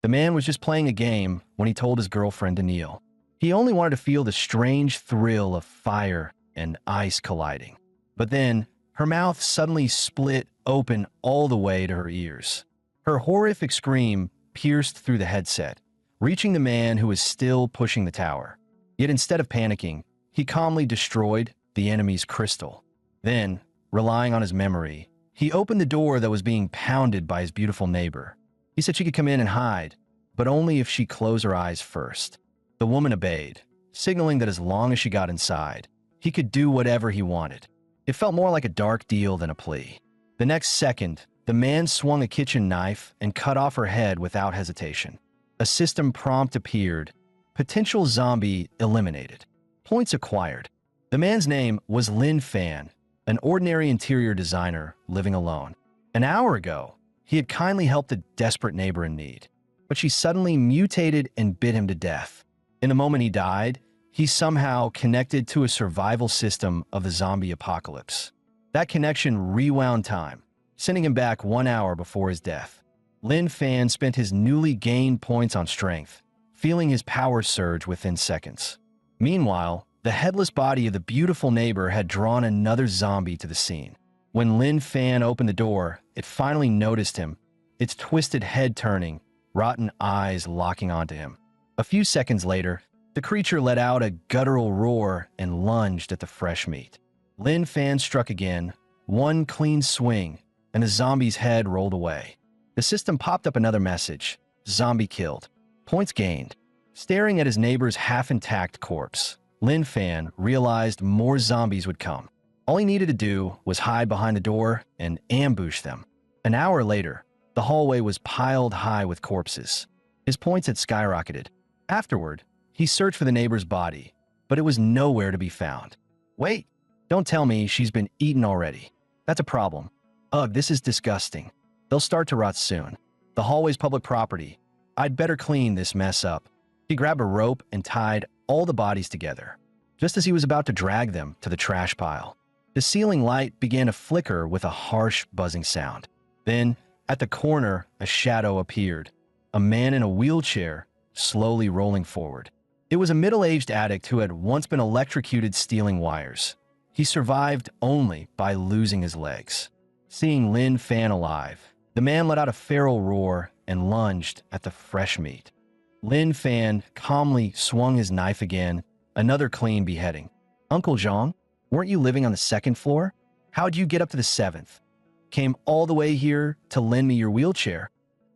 The man was just playing a game when he told his girlfriend to kneel. He only wanted to feel the strange thrill of fire and ice colliding. But then, her mouth suddenly split open all the way to her ears. Her horrific scream pierced through the headset, reaching the man who was still pushing the tower. Yet instead of panicking, he calmly destroyed the enemy's crystal. Then, relying on his memory, he opened the door that was being pounded by his beautiful neighbor. He said she could come in and hide, but only if she closed her eyes first. The woman obeyed, signaling that as long as she got inside, he could do whatever he wanted. It felt more like a dark deal than a plea. The next second, the man swung a kitchen knife and cut off her head without hesitation. A system prompt appeared. Potential zombie eliminated. Points acquired. The man's name was Lin Fan, an ordinary interior designer living alone. An hour ago, he had kindly helped a desperate neighbor in need, but she suddenly mutated and bit him to death. In the moment he died, he somehow connected to a survival system of the zombie apocalypse. That connection rewound time, sending him back 1 hour before his death. Lin Fan spent his newly gained points on strength, feeling his power surge within seconds. Meanwhile, the headless body of the beautiful neighbor had drawn another zombie to the scene. When Lin Fan opened the door, it finally noticed him, its twisted head turning, rotten eyes locking onto him. A few seconds later, the creature let out a guttural roar and lunged at the fresh meat. Lin Fan struck again, one clean swing, and the zombie's head rolled away. The system popped up another message: zombie killed. Points gained. Staring at his neighbor's half-intact corpse, Lin Fan realized more zombies would come. All he needed to do was hide behind the door and ambush them. An hour later, the hallway was piled high with corpses. His points had skyrocketed. Afterward, he searched for the neighbor's body, but it was nowhere to be found. Wait, don't tell me she's been eaten already. That's a problem. Ugh, this is disgusting. They'll start to rot soon. The hallway's public property. I'd better clean this mess up. He grabbed a rope and tied all the bodies together, just as he was about to drag them to the trash pile. The ceiling light began to flicker with a harsh, buzzing sound. Then, at the corner, a shadow appeared. A man in a wheelchair, slowly rolling forward. It was a middle-aged addict who had once been electrocuted stealing wires. He survived only by losing his legs. Seeing Lin Fan alive, the man let out a feral roar and lunged at the fresh meat. Lin Fan calmly swung his knife again, another clean beheading. Uncle Zhang, weren't you living on the 2nd floor? How'd you get up to the 7th? Came all the way here to lend me your wheelchair.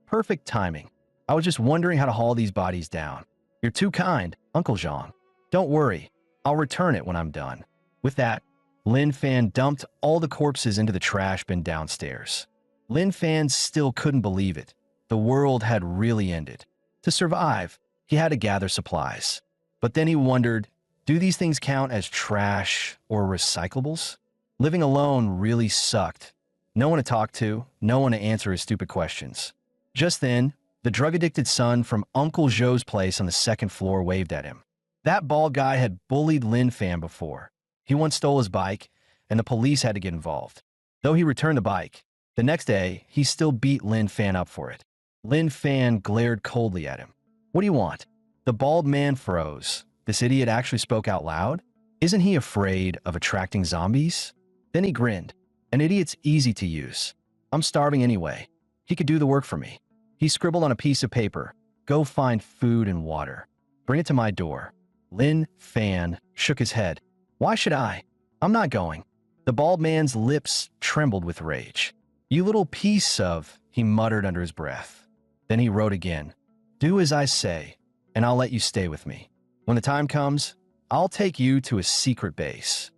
Perfect timing. I was just wondering how to haul these bodies down. You're too kind, Uncle Zhang. Don't worry, I'll return it when I'm done. With that, Lin Fan dumped all the corpses into the trash bin downstairs. Lin Fan still couldn't believe it. The world had really ended. To survive, he had to gather supplies. But then he wondered, do these things count as trash or recyclables? Living alone really sucked. No one to talk to, no one to answer his stupid questions. Just then, the drug-addicted son from Uncle Zhou's place on the 2nd floor waved at him. That bald guy had bullied Lin Fan before. He once stole his bike, and the police had to get involved. Though he returned the bike, the next day, he still beat Lin Fan up for it. Lin Fan glared coldly at him. What do you want? The bald man froze. This idiot actually spoke out loud? Isn't he afraid of attracting zombies? Then he grinned. An idiot's easy to use. I'm starving anyway. He could do the work for me. He scribbled on a piece of paper, "Go find food and water. Bring it to my door." Lin Fan shook his head. Why should I? I'm not going. The bald man's lips trembled with rage. You little piece of, he muttered under his breath. Then he wrote again. Do as I say, and I'll let you stay with me. When the time comes, I'll take you to a secret base.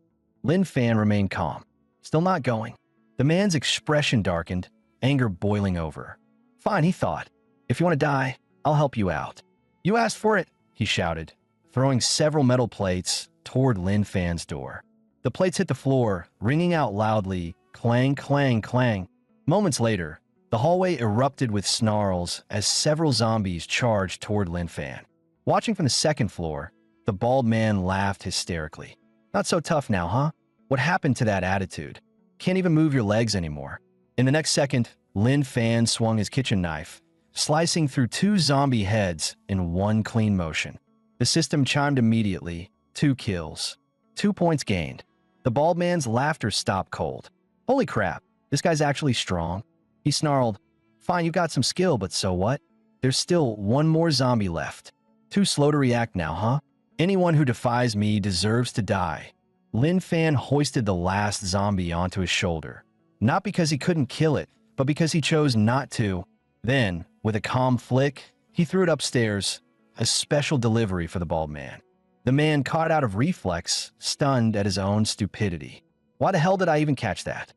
Lin Fan remained calm, still not going. The man's expression darkened, anger boiling over. Fine, he thought. If you want to die, I'll help you out. You asked for it, he shouted, throwing several metal plates toward Lin Fan's door. The plates hit the floor, ringing out loudly, clang, clang, clang. Moments later, the hallway erupted with snarls as several zombies charged toward Lin Fan. Watching from the 2nd floor, the bald man laughed hysterically. Not so tough now, huh? What happened to that attitude? Can't even move your legs anymore. In the next second, Lin Fan swung his kitchen knife, slicing through 2 zombie heads in one clean motion. The system chimed immediately. 2 kills. 2 points gained. The bald man's laughter stopped cold. Holy crap, this guy's actually strong. He snarled, "Fine, you got some skill, but so what? There's still 1 more zombie left. Too slow to react now, huh? Anyone who defies me deserves to die." Lin Fan hoisted the last zombie onto his shoulder. Not because he couldn't kill it, but because he chose not to. Then, with a calm flick, he threw it upstairs, a special delivery for the bald man. The man caught out of reflex, stunned at his own stupidity. Why the hell did I even catch that?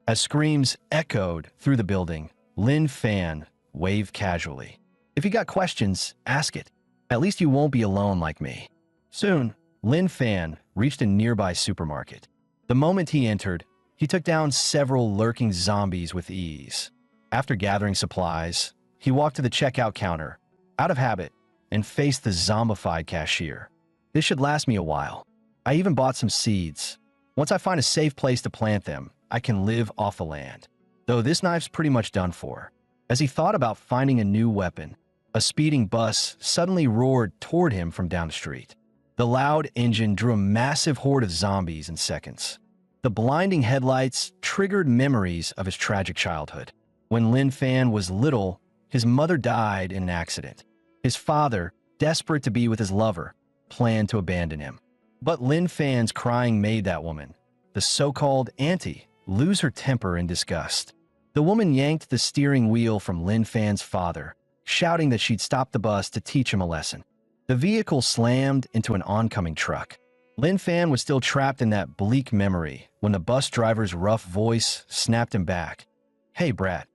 As screams echoed through the building, Lin Fan waved casually. "If you got questions, ask it. At least you won't be alone like me." Soon, Lin Fan reached a nearby supermarket. The moment he entered, he took down several lurking zombies with ease. After gathering supplies, he walked to the checkout counter, out of habit, and faced the zombified cashier. "This should last me a while. I even bought some seeds. Once I find a safe place to plant them, I can live off the land. Though this knife's pretty much done for." As he thought about finding a new weapon, a speeding bus suddenly roared toward him from down the street. The loud engine drew a massive horde of zombies in seconds. The blinding headlights triggered memories of his tragic childhood. When Lin Fan was little, his mother died in an accident. His father, desperate to be with his lover, planned to abandon him. But Lin Fan's crying made that woman, the so-called auntie, lose her temper in disgust. The woman yanked the steering wheel from Lin Fan's father, shouting that she'd stop the bus to teach him a lesson. The vehicle slammed into an oncoming truck. Lin Fan was still trapped in that bleak memory when the bus driver's rough voice snapped him back. "Hey, brat,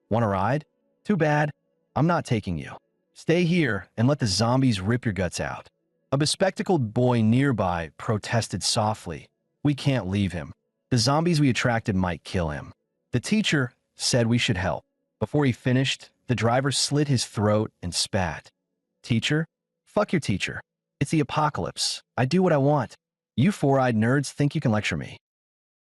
want a ride? Too bad, I'm not taking you. Stay here and let the zombies rip your guts out." A bespectacled boy nearby protested softly. "We can't leave him. The zombies we attracted might kill him." The teacher said we should help. Before he finished, the driver slit his throat and spat. "Teacher? Fuck your teacher. It's the apocalypse. I do what I want. You 4-eyed nerds think you can lecture me."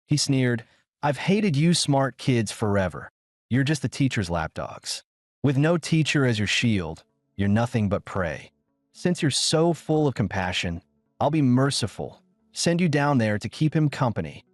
He sneered, "I've hated you smart kids forever. You're just the teacher's lapdogs. With no teacher as your shield, you're nothing but prey. Since you're so full of compassion, I'll be merciful. Send you down there to keep him company."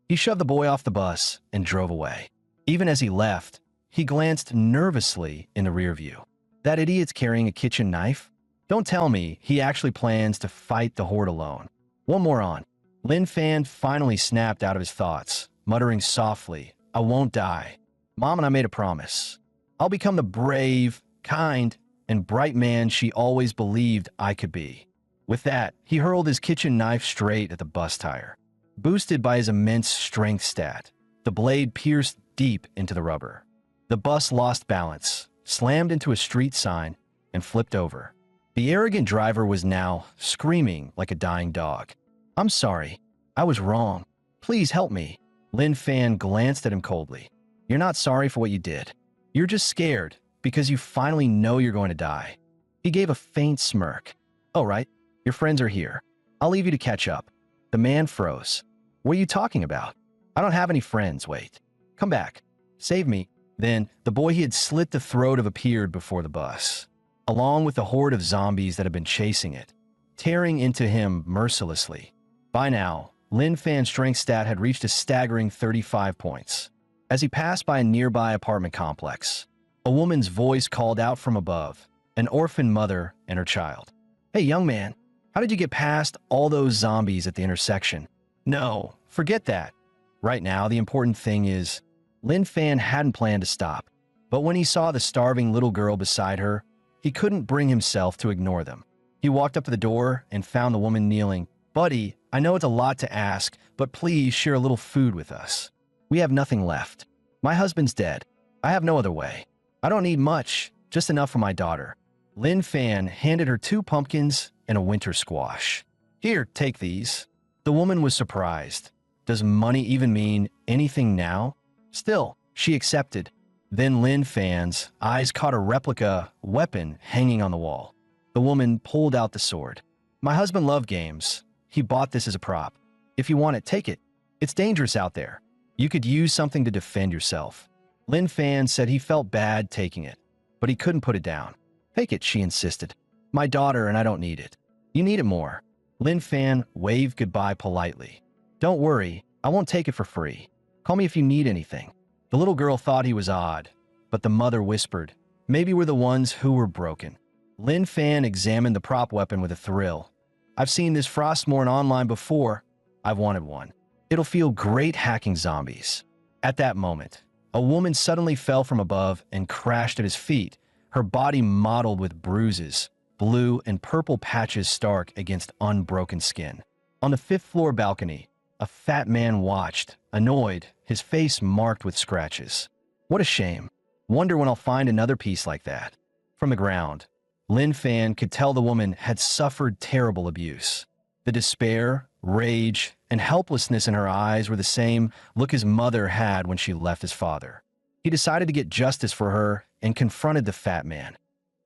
He shoved the boy off the bus and drove away. Even as he left, he glanced nervously in the rear view. That idiot's carrying a kitchen knife? Don't tell me he actually plans to fight the horde alone. One more on. Lin Fan finally snapped out of his thoughts, muttering softly, "I won't die. Mom and I made a promise. I'll become the brave, kind, and bright man she always believed I could be." With that, he hurled his kitchen knife straight at the bus tire. Boosted by his immense strength stat, the blade pierced deep into the rubber. The bus lost balance, slammed into a street sign, and flipped over. The arrogant driver was now screaming like a dying dog. "I'm sorry. I was wrong. Please help me." Lin Fan glanced at him coldly. "You're not sorry for what you did. You're just scared because you finally know you're going to die." He gave a faint smirk. "Oh, right. Your friends are here. I'll leave you to catch up." The man froze. "What are you talking about? I don't have any friends. Wait. Come back. Save me." Then, the boy he had slit the throat of appeared before the bus, along with the horde of zombies that had been chasing it, tearing into him mercilessly. By now, Lin Fan's strength stat had reached a staggering 35 points. As he passed by a nearby apartment complex, a woman's voice called out from above, an orphan mother and her child. "Hey, young man, how did you get past all those zombies at the intersection?" "No, forget that. Right now, the important thing is," Lin Fan hadn't planned to stop, but when he saw the starving little girl beside her, he couldn't bring himself to ignore them. He walked up to the door and found the woman kneeling. "Buddy, I know it's a lot to ask, but please share a little food with us. We have nothing left. My husband's dead. I have no other way. I don't need much, just enough for my daughter." Lin Fan handed her 2 pumpkins and a winter squash. "Here, take these." The woman was surprised. Does money even mean anything now? Still, she accepted. Then Lin Fan's eyes caught a replica weapon hanging on the wall. The woman pulled out the sword. "My husband loved games. He bought this as a prop. If you want it, take it. It's dangerous out there. You could use something to defend yourself." Lin Fan said he felt bad taking it. but he couldn't put it down. Take it, she insisted. My daughter and I don't need it. You need it more. Lin Fan waved goodbye politely. Don't worry, I won't take it for free. Call me if you need anything. The little girl thought he was odd, but the mother whispered, maybe we're the ones who were broken. Lin Fan examined the prop weapon with a thrill. I've seen this Frostmourne online before. I've wanted one. It'll feel great hacking zombies. At that moment, a woman suddenly fell from above and crashed at his feet, her body mottled with bruises, blue and purple patches stark against unbroken skin. On the fifth-floor balcony, a fat man watched, annoyed, his face marked with scratches. What a shame. Wonder when I'll find another piece like that. From the ground, Lin Fan could tell the woman had suffered terrible abuse. The despair, rage, and helplessness in her eyes were the same look his mother had when she left his father. He decided to get justice for her and confronted the fat man.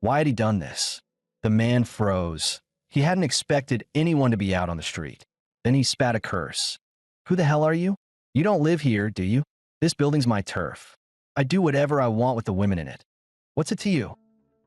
Why had he done this? The man froze. He hadn't expected anyone to be out on the street. Then he spat a curse. Who the hell are you? You don't live here, do you? This building's my turf. I do whatever I want with the women in it. What's it to you?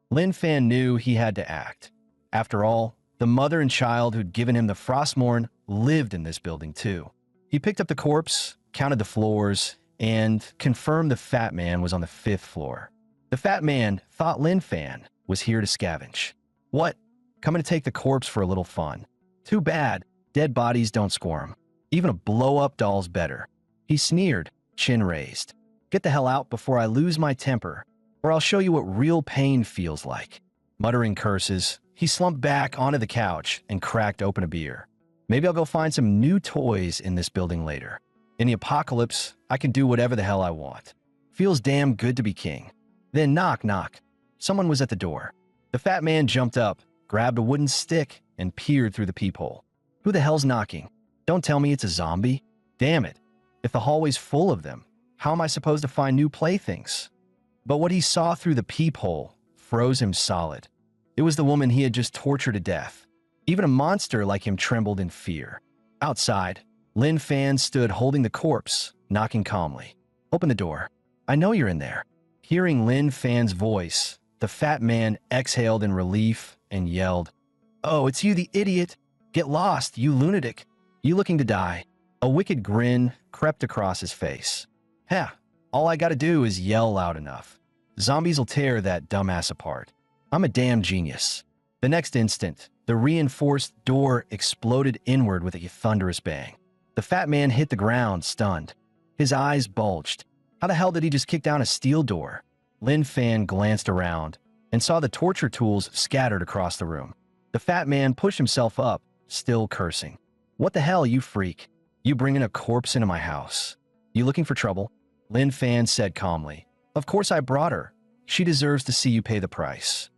Lin Fan knew he had to act. After all, the mother and child who'd given him the Frostmourne lived in this building too. He picked up the corpse, counted the floors, and confirmed the fat man was on the 5th floor. The fat man thought Lin Fan was here to scavenge. What? Coming to take the corpse for a little fun. Too bad, dead bodies don't squirm. Even a blow-up doll's better. He sneered, chin raised. Get the hell out before I lose my temper, or I'll show you what real pain feels like. Muttering curses, he slumped back onto the couch and cracked open a beer. Maybe I'll go find some new toys in this building later. In the apocalypse, I can do whatever the hell I want. Feels damn good to be king. Then knock, knock. Someone was at the door. The fat man jumped up, grabbed a wooden stick, and peered through the peephole. Who the hell's knocking? Don't tell me it's a zombie. Damn it. If the hallway's full of them, how am I supposed to find new playthings? But what he saw through the peephole froze him solid. It was the woman he had just tortured to death. Even a monster like him trembled in fear. Outside, Lin Fan stood holding the corpse, knocking calmly. Open the door. I know you're in there. Hearing Lin Fan's voice, the fat man exhaled in relief and yelled, Oh, it's you, the idiot. Get lost, you lunatic. You looking to die. A wicked grin crept across his face. Heh, all I gotta do is yell loud enough. Zombies will tear that dumbass apart. I'm a damn genius. The next instant, the reinforced door exploded inward with a thunderous bang. The fat man hit the ground, stunned. His eyes bulged. How the hell did he just kick down a steel door? Lin Fan glanced around and saw the torture tools scattered across the room. The fat man pushed himself up, still cursing. What the hell, you freak? You bringing a corpse into my house? You looking for trouble? Lin Fan said calmly. Of course I brought her. She deserves to see you pay the price.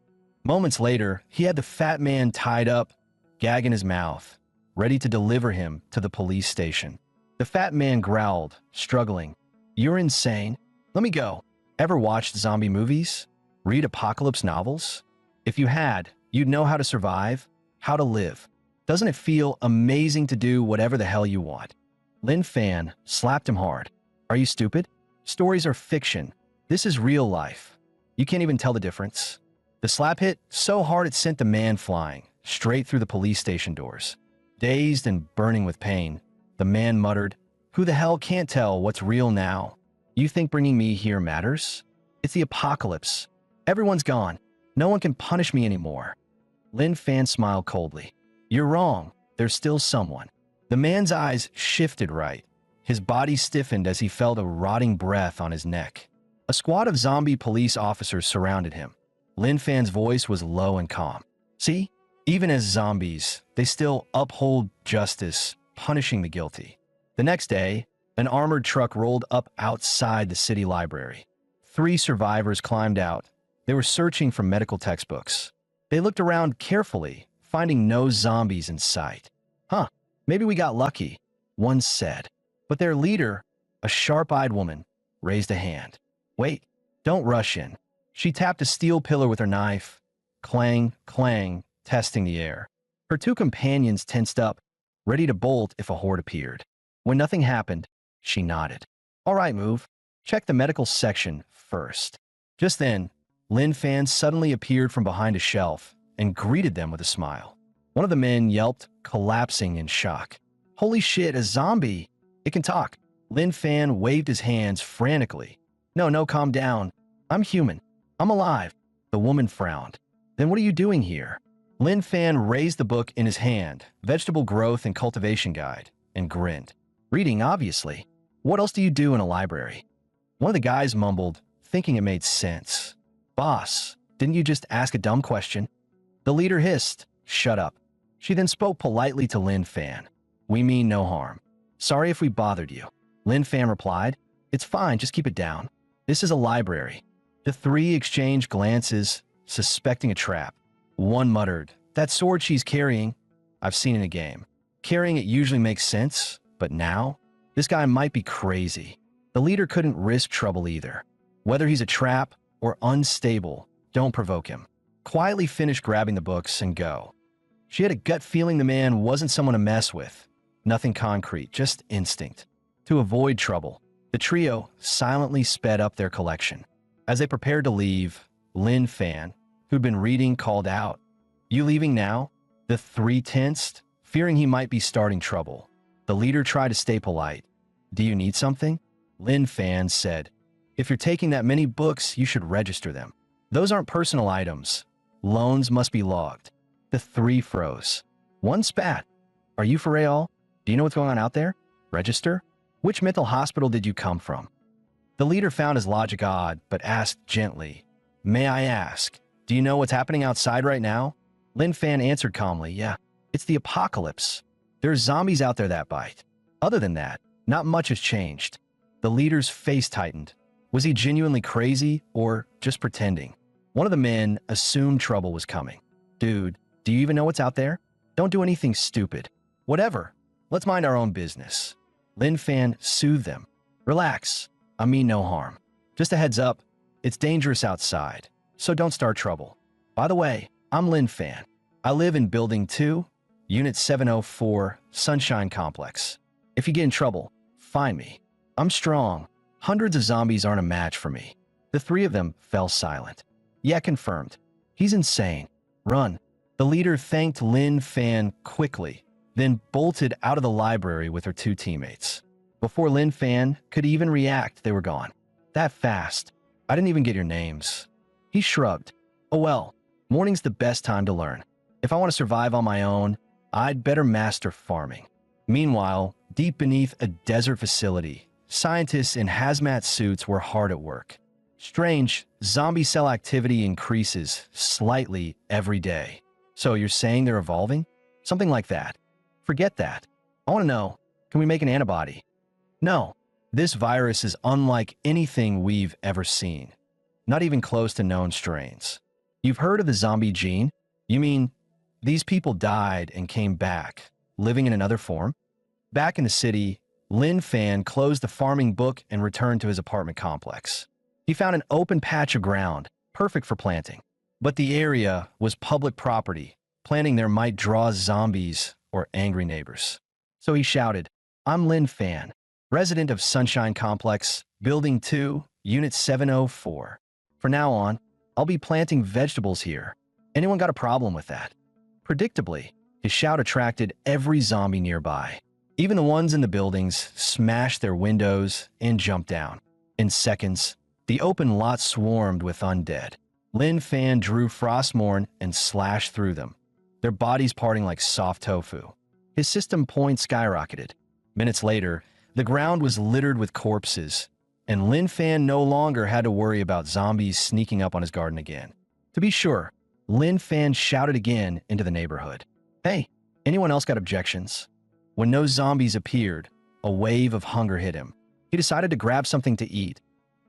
Moments later, he had the fat man tied up, gag in his mouth, ready to deliver him to the police station. The fat man growled, struggling. You're insane. Let me go. Ever watched zombie movies? Read apocalypse novels? If you had, you'd know how to survive, how to live. Doesn't it feel amazing to do whatever the hell you want? Lin Fan slapped him hard. Are you stupid? Stories are fiction. This is real life. You can't even tell the difference. The slap hit so hard it sent the man flying, straight through the police station doors. Dazed and burning with pain, the man muttered, Who the hell can't tell what's real now? You think bringing me here matters? It's the apocalypse. Everyone's gone. No one can punish me anymore. Lin Fan smiled coldly. You're wrong. There's still someone. The man's eyes shifted right. His body stiffened as he felt a rotting breath on his neck. A squad of zombie police officers surrounded him. Lin Fan's voice was low and calm. See? Even as zombies, they still uphold justice, punishing the guilty. The next day, an armored truck rolled up outside the city library. 3 survivors climbed out. They were searching for medical textbooks. They looked around carefully, finding no zombies in sight. Huh, maybe we got lucky, one said. But their leader, a sharp-eyed woman, raised a hand. Wait, don't rush in. She tapped a steel pillar with her knife. Clang, clang, testing the air. Her 2 companions tensed up, ready to bolt if a horde appeared. When nothing happened, she nodded. All right, move. Check the medical section first. Just then, Lin Fan suddenly appeared from behind a shelf and greeted them with a smile. One of the men yelped, collapsing in shock. Holy shit, a zombie! It can talk. Lin Fan waved his hands frantically. No, calm down. I'm human. I'm alive. The woman frowned. Then what are you doing here? Lin Fan raised the book in his hand, Vegetable Growth and Cultivation Guide, and grinned. Reading, obviously. What else do you do in a library? One of the guys mumbled, thinking it made sense. Boss, didn't you just ask a dumb question? The leader hissed, shut up. She then spoke politely to Lin Fan. We mean no harm. Sorry if we bothered you. Lin Fan replied, it's fine, just keep it down. This is a library. The three exchanged glances, suspecting a trap. One muttered, that sword she's carrying, I've seen in a game. Carrying it usually makes sense, but now? This guy might be crazy. The leader couldn't risk trouble either. Whether he's a trap or unstable, don't provoke him. Quietly finish grabbing the books and go. She had a gut feeling the man wasn't someone to mess with. Nothing concrete, just instinct. To avoid trouble, the trio silently sped up their collection. As they prepared to leave, Lin Fan, who'd been reading, called out, You leaving now? The three tensed, fearing he might be starting trouble. The leader tried to stay polite. Do you need something? Lin Fan said, If you're taking that many books, you should register them. Those aren't personal items. Loans must be logged. The three froze. One spat. Are you for real? Do you know what's going on out there? Register? Which mental hospital did you come from? The leader found his logic odd, but asked gently, May I ask, do you know what's happening outside right now? Lin Fan answered calmly, Yeah, it's the apocalypse. There's zombies out there that bite. Other than that, not much has changed. The leader's face tightened. Was he genuinely crazy or just pretending? One of the men assumed trouble was coming. Dude, do you even know what's out there? Don't do anything stupid. Whatever. Let's mind our own business. Lin Fan soothed them. Relax. I mean no harm. Just a heads up, it's dangerous outside, so don't start trouble. By the way, I'm Lin Fan. I live in Building 2, Unit 704, Sunshine Complex. If you get in trouble, find me. I'm strong. Hundreds of zombies aren't a match for me. The three of them fell silent. Yeah, confirmed. He's insane. Run. The leader thanked Lin Fan quickly, then bolted out of the library with her two teammates. Before Lin Fan could even react, they were gone. That fast. I didn't even get your names. He shrugged. Oh well, morning's the best time to learn. If I want to survive on my own, I'd better master farming. Meanwhile, deep beneath a desert facility, scientists in hazmat suits were hard at work. Strange, zombie cell activity increases slightly every day. So you're saying they're evolving? Something like that. Forget that. I want to know, can we make an antibody? No, this virus is unlike anything we've ever seen. Not even close to known strains. You've heard of the zombie gene? You mean these people died and came back, living in another form? Back in the city, Lin Fan closed the farming book and returned to his apartment complex. He found an open patch of ground, perfect for planting. But the area was public property. Planting there might draw zombies or angry neighbors. So he shouted, I'm Lin Fan, resident of Sunshine Complex, Building 2, Unit 704. From now on, I'll be planting vegetables here. Anyone got a problem with that? Predictably, his shout attracted every zombie nearby. Even the ones in the buildings smashed their windows and jumped down. In seconds, the open lot swarmed with undead. Lin Fan drew Frostmourne and slashed through them, their bodies parting like soft tofu. His system points skyrocketed. Minutes later, the ground was littered with corpses, and Lin Fan no longer had to worry about zombies sneaking up on his garden again. To be sure, Lin Fan shouted again into the neighborhood. Hey, anyone else got objections? When no zombies appeared, a wave of hunger hit him. He decided to grab something to eat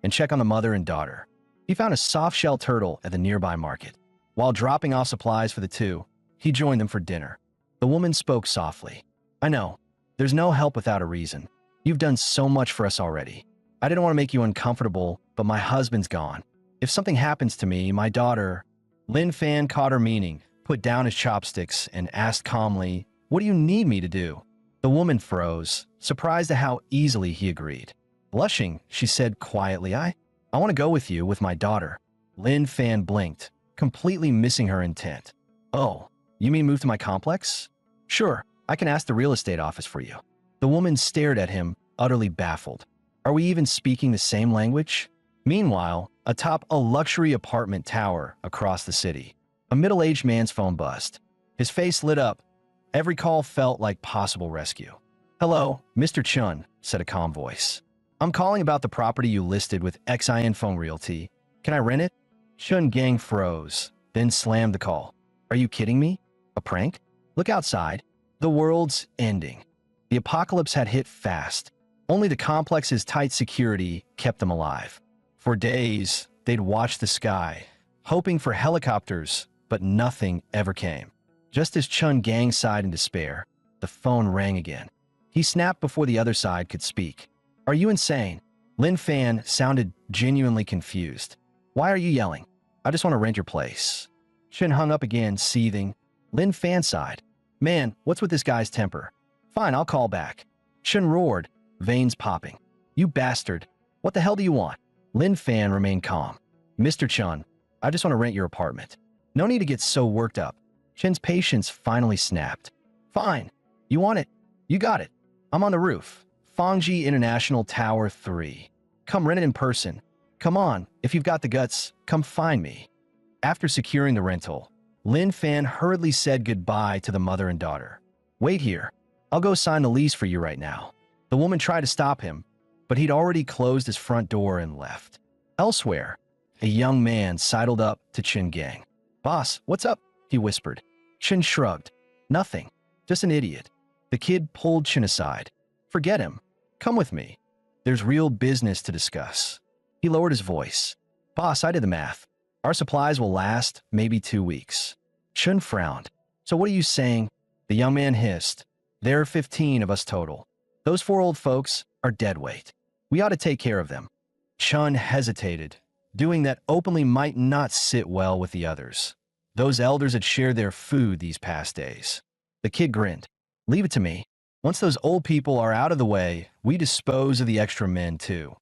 and check on the mother and daughter. He found a soft-shell turtle at the nearby market. While dropping off supplies for the two, he joined them for dinner. The woman spoke softly. I know, there's no help without a reason. You've done so much for us already. I didn't want to make you uncomfortable, but my husband's gone. If something happens to me, my daughter... Lin Fan caught her meaning, put down his chopsticks, and asked calmly, What do you need me to do? The woman froze, surprised at how easily he agreed. Blushing, she said quietly, I want to go with you with my daughter. Lin Fan blinked, completely missing her intent. Oh, you mean move to my complex? Sure, I can ask the real estate office for you. The woman stared at him, utterly baffled. Are we even speaking the same language? Meanwhile, atop a luxury apartment tower across the city, a middle-aged man's phone buzzed. His face lit up. Every call felt like possible rescue. Hello, Mr. Chun, said a calm voice. I'm calling about the property you listed with XIN Phone Realty. Can I rent it? Chun Gang froze, then slammed the call. Are you kidding me? A prank? Look outside. The world's ending. The apocalypse had hit fast. Only the complex's tight security kept them alive. For days, they'd watched the sky, hoping for helicopters, but nothing ever came. Just as Chun Gang sighed in despair, the phone rang again. He snapped before the other side could speak. Are you insane? Lin Fan sounded genuinely confused. Why are you yelling? I just want to rent your place. Chun hung up again, seething. Lin Fan sighed. Man, what's with this guy's temper? Fine, I'll call back. Chun roared, veins popping. You bastard. What the hell do you want? Lin Fan remained calm. Mr. Chun, I just want to rent your apartment. No need to get so worked up. Chun's patience finally snapped. Fine. You want it? You got it. I'm on the roof. Fangji International Tower 3. Come rent it in person. Come on, if you've got the guts, come find me. After securing the rental, Lin Fan hurriedly said goodbye to the mother and daughter. Wait here. I'll go sign the lease for you right now. The woman tried to stop him, but he'd already closed his front door and left. Elsewhere, a young man sidled up to Chun Gang. Boss, what's up? He whispered. Chun shrugged. Nothing. Just an idiot. The kid pulled Chun aside. Forget him. Come with me. There's real business to discuss. He lowered his voice. Boss, I did the math. Our supplies will last maybe 2 weeks. Chun frowned. So what are you saying? The young man hissed. There are 15 of us total. Those 4 old folks are dead weight. We ought to take care of them. Chun hesitated. Doing that openly might not sit well with the others. Those elders had shared their food these past days. The kid grinned. Leave it to me. Once those old people are out of the way, we dispose of the extra men too.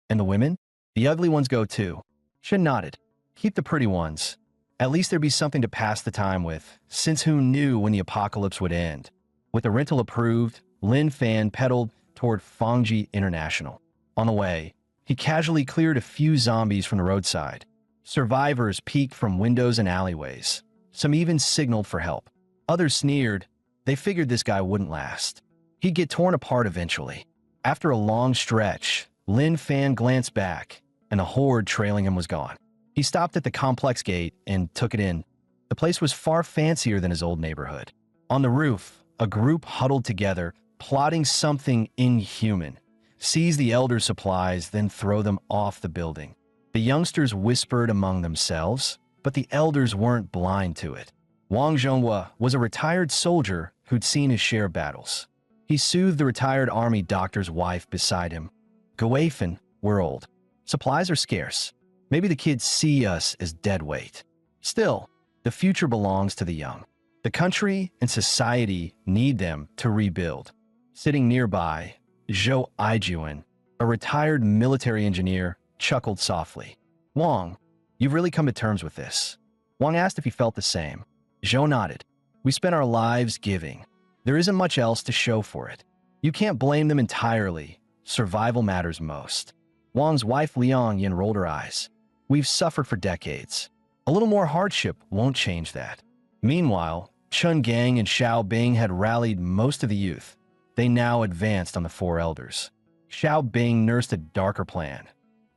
And the women? The ugly ones go too. Chun nodded. Keep the pretty ones. At least there'd be something to pass the time with, since who knew when the apocalypse would end. With the rental approved, Lin Fan pedaled toward Fangji International. On the way, he casually cleared a few zombies from the roadside. Survivors peeked from windows and alleyways. Some even signaled for help. Others sneered. They figured this guy wouldn't last. He'd get torn apart eventually. After a long stretch, Lin Fan glanced back, and the horde trailing him was gone. He stopped at the complex gate and took it in. The place was far fancier than his old neighborhood. On the roof, a group huddled together, plotting something inhuman. Seize the elder supplies, then throw them off the building. The youngsters whispered among themselves, but the elders weren't blind to it. Wang Zhonghua was a retired soldier who'd seen his share of battles. He soothed the retired army doctor's wife beside him. Guaifan, we're old. Supplies are scarce. Maybe the kids see us as dead weight. Still, the future belongs to the young. The country and society need them to rebuild. Sitting nearby, Zhou Aijuan, a retired military engineer, chuckled softly. Wang, you've really come to terms with this. Wang asked if he felt the same. Zhou nodded. We spent our lives giving. There isn't much else to show for it. You can't blame them entirely. Survival matters most. Wang's wife Liang Yin rolled her eyes. We've suffered for decades. A little more hardship won't change that. Meanwhile, Chun Gang and Xiao Bing had rallied most of the youth. They now advanced on the 4 elders. Xiao Bing nursed a darker plan.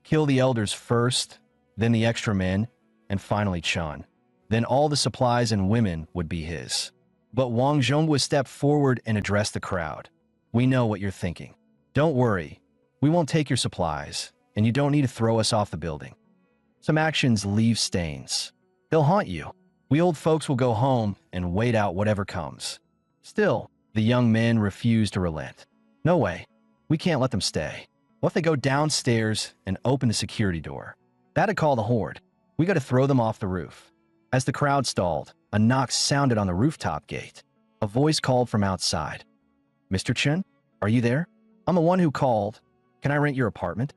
Kill the elders first, then the extra men, and finally Chun. Then all the supplies and women would be his. But Wang Zhonghua stepped forward and addressed the crowd. We know what you're thinking. Don't worry. We won't take your supplies, and you don't need to throw us off the building. Some actions leave stains. They'll haunt you. We old folks will go home and wait out whatever comes. Still, the young men refused to relent. No way. We can't let them stay. What if they go downstairs and open the security door? That'd call the horde. We got to throw them off the roof. As the crowd stalled, a knock sounded on the rooftop gate. A voice called from outside. Mr. Chun, are you there? I'm the one who called. Can I rent your apartment?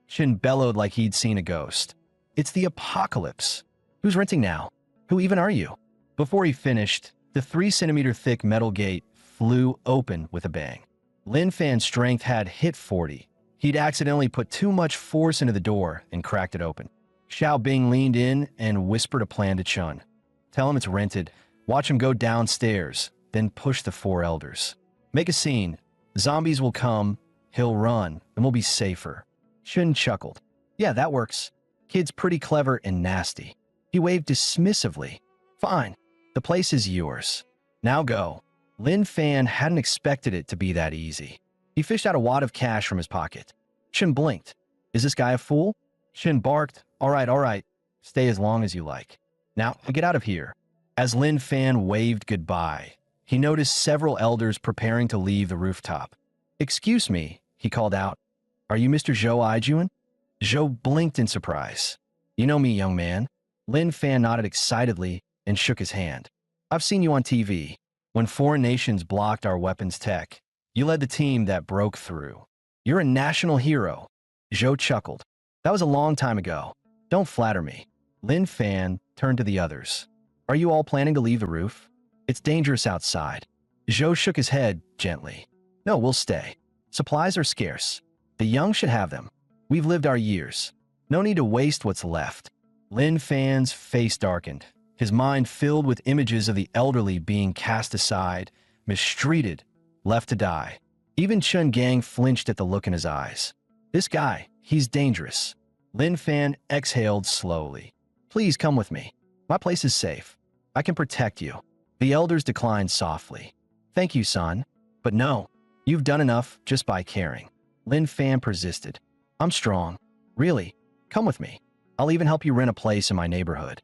Chun bellowed like he'd seen a ghost. It's the apocalypse. Who's renting now? Who even are you? Before he finished, the 3 centimeter thick metal gate flew open with a bang. Lin Fan's strength had hit 40. He'd accidentally put too much force into the door and cracked it open. Xiao Bing leaned in and whispered a plan to Chun. Tell him it's rented, watch him go downstairs, then push the 4 elders. Make a scene. Zombies will come, he'll run, and we'll be safer. Chun chuckled. Yeah, that works. Kid's pretty clever and nasty. He waved dismissively. Fine, the place is yours. Now go. Lin Fan hadn't expected it to be that easy. He fished out a wad of cash from his pocket. Chun blinked. Is this guy a fool? Chun barked. All right. Stay as long as you like. Now, get out of here. As Lin Fan waved goodbye, he noticed several elders preparing to leave the rooftop. Excuse me, he called out. Are you Mr. Zhou Aijuan? Zhou blinked in surprise. You know me, young man. Lin Fan nodded excitedly and shook his hand. I've seen you on TV. When foreign nations blocked our weapons tech, you led the team that broke through. You're a national hero. Zhou chuckled. That was a long time ago. Don't flatter me. Lin Fan turned to the others. Are you all planning to leave the roof? It's dangerous outside. Zhou shook his head gently. No, we'll stay. Supplies are scarce. The young should have them. We've lived our years. No need to waste what's left. Lin Fan's face darkened, his mind filled with images of the elderly being cast aside, mistreated, left to die. Even Chun Gang flinched at the look in his eyes. This guy, he's dangerous. Lin Fan exhaled slowly. Please come with me. My place is safe. I can protect you. The elders declined softly. Thank you, son. But no, you've done enough just by caring. Lin Fan persisted. I'm strong. Really, come with me. I'll even help you rent a place in my neighborhood.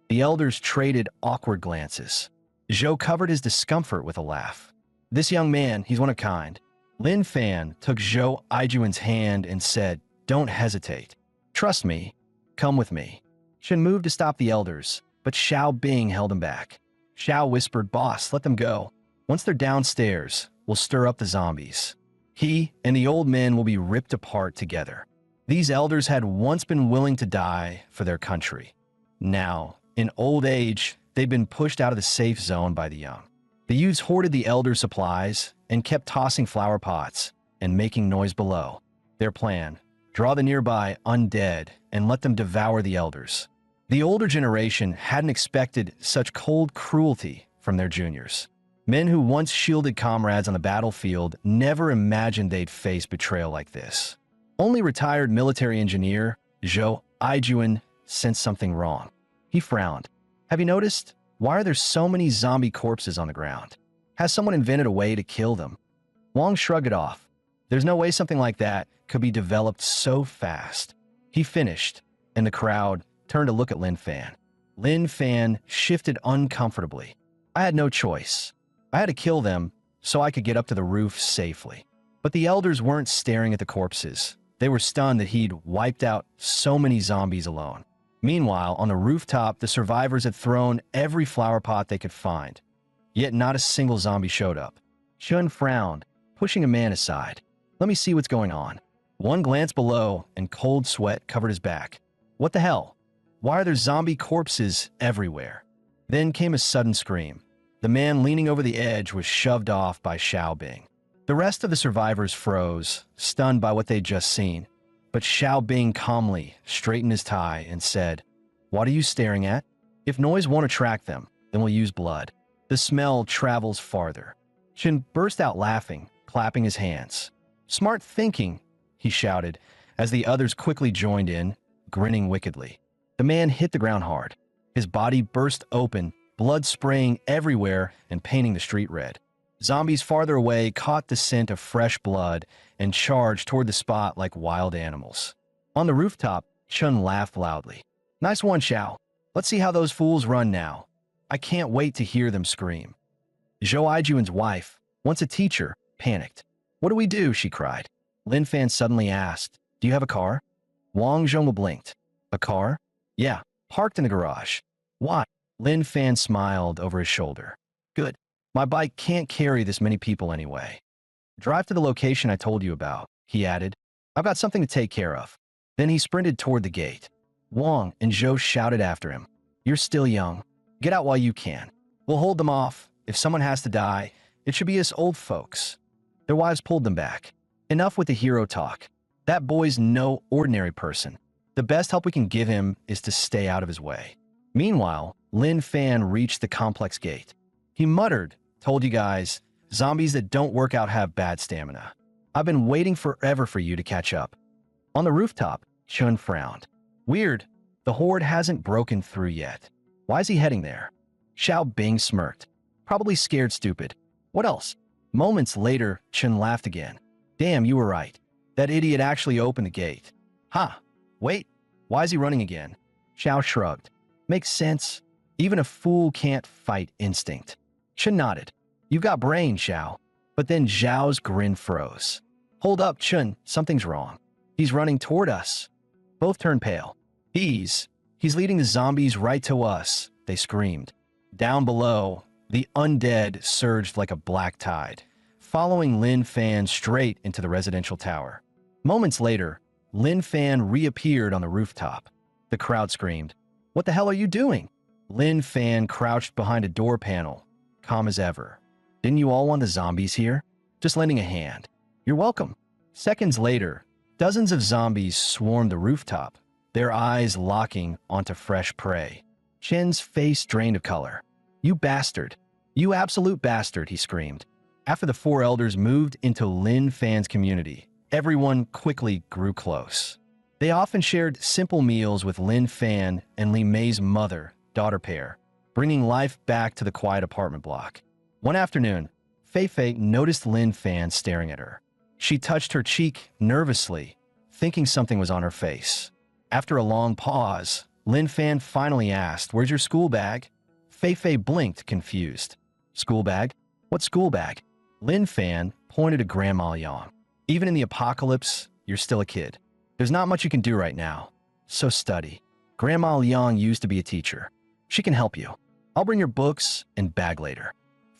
The elders traded awkward glances. Zhou covered his discomfort with a laugh. This young man, he's one of a kind. Lin Fan took Zhou Aijuan's hand and said, Don't hesitate. Trust me. Come with me. Chun moved to stop the elders, but Xiao Bing held him back. Xiao whispered, Boss, let them go. Once they're downstairs, we'll stir up the zombies. He and the old men will be ripped apart together. These elders had once been willing to die for their country. Now, in old age, they'd been pushed out of the safe zone by the young. The youths hoarded the elder supplies and kept tossing flower pots and making noise below. Their plan, draw the nearby undead and let them devour the elders. The older generation hadn't expected such cold cruelty from their juniors. Men who once shielded comrades on the battlefield never imagined they'd face betrayal like this. Only retired military engineer Zhou Aijuan sensed something wrong. He frowned. Have you noticed? Why are there so many zombie corpses on the ground? Has someone invented a way to kill them? Wang shrugged it off. There's no way something like that could be developed so fast. He finished, and the crowd turned to look at Lin Fan. Lin Fan shifted uncomfortably. I had no choice. I had to kill them so I could get up to the roof safely. But the elders weren't staring at the corpses. They were stunned that he'd wiped out so many zombies alone. Meanwhile, on the rooftop, the survivors had thrown every flower pot they could find. Yet not a single zombie showed up. Chun frowned, pushing a man aside. Let me see what's going on. One glance below, and cold sweat covered his back. What the hell? Why are there zombie corpses everywhere? Then came a sudden scream. The man leaning over the edge was shoved off by Xiao Bing. The rest of the survivors froze, stunned by what they'd just seen. But Xiao Bing calmly straightened his tie and said, What are you staring at? If noise won't attract them, then we'll use blood. The smell travels farther. Chun burst out laughing, clapping his hands. Smart thinking, he shouted, as the others quickly joined in, grinning wickedly. The man hit the ground hard. His body burst open, blood spraying everywhere and painting the street red. Zombies farther away caught the scent of fresh blood and charged toward the spot like wild animals. On the rooftop, Chun laughed loudly. Nice one, Xiao. Let's see how those fools run now. I can't wait to hear them scream. Zhou Aijuan's wife, once a teacher, panicked. What do we do? She cried. Lin Fan suddenly asked, Do you have a car? Wang Zhongma blinked. A car? Yeah, parked in the garage. Why? Lin Fan smiled over his shoulder. Good. My bike can't carry this many people anyway. Drive to the location I told you about, he added. I've got something to take care of. Then he sprinted toward the gate. Wang and Zhou shouted after him. You're still young. Get out while you can. We'll hold them off. If someone has to die, it should be us old folks. Their wives pulled them back. Enough with the hero talk. That boy's no ordinary person. The best help we can give him is to stay out of his way. Meanwhile, Lin Fan reached the complex gate. He muttered, told you guys, zombies that don't work out have bad stamina. I've been waiting forever for you to catch up. On the rooftop, Chun frowned. Weird, the horde hasn't broken through yet. Why is he heading there? Xiao Bing smirked. Probably scared stupid. What else? Moments later, Chun laughed again. Damn, you were right. That idiot actually opened the gate. Ha! Wait, why is he running again? Xiao shrugged. Makes sense. Even a fool can't fight instinct. Chun nodded. You've got brain, Xiao. But then Zhao's grin froze. Hold up, Chun, something's wrong. He's running toward us. Both turned pale. He's leading the zombies right to us, they screamed. Down below, the undead surged like a black tide, following Lin Fan straight into the residential tower. Moments later, Lin Fan reappeared on the rooftop. The crowd screamed, What the hell are you doing? Lin Fan crouched behind a door panel, calm as ever. Didn't you all want the zombies here? Just lending a hand. You're welcome. Seconds later, dozens of zombies swarmed the rooftop, their eyes locking onto fresh prey. Chen's face drained of color. You bastard. You absolute bastard, he screamed. After the four elders moved into Lin Fan's community, everyone quickly grew close. They often shared simple meals with Lin Fan and Li Mei's mother-daughter pair, bringing life back to the quiet apartment block. One afternoon, Fei Fei noticed Lin Fan staring at her. She touched her cheek nervously, thinking something was on her face. After a long pause, Lin Fan finally asked, Where's your school bag? Fei Fei blinked, confused. School bag? What school bag? Lin Fan pointed to Grandma Yang. Even in the apocalypse, you're still a kid. There's not much you can do right now. So study. Grandma Liang used to be a teacher. She can help you. I'll bring your books and bag later.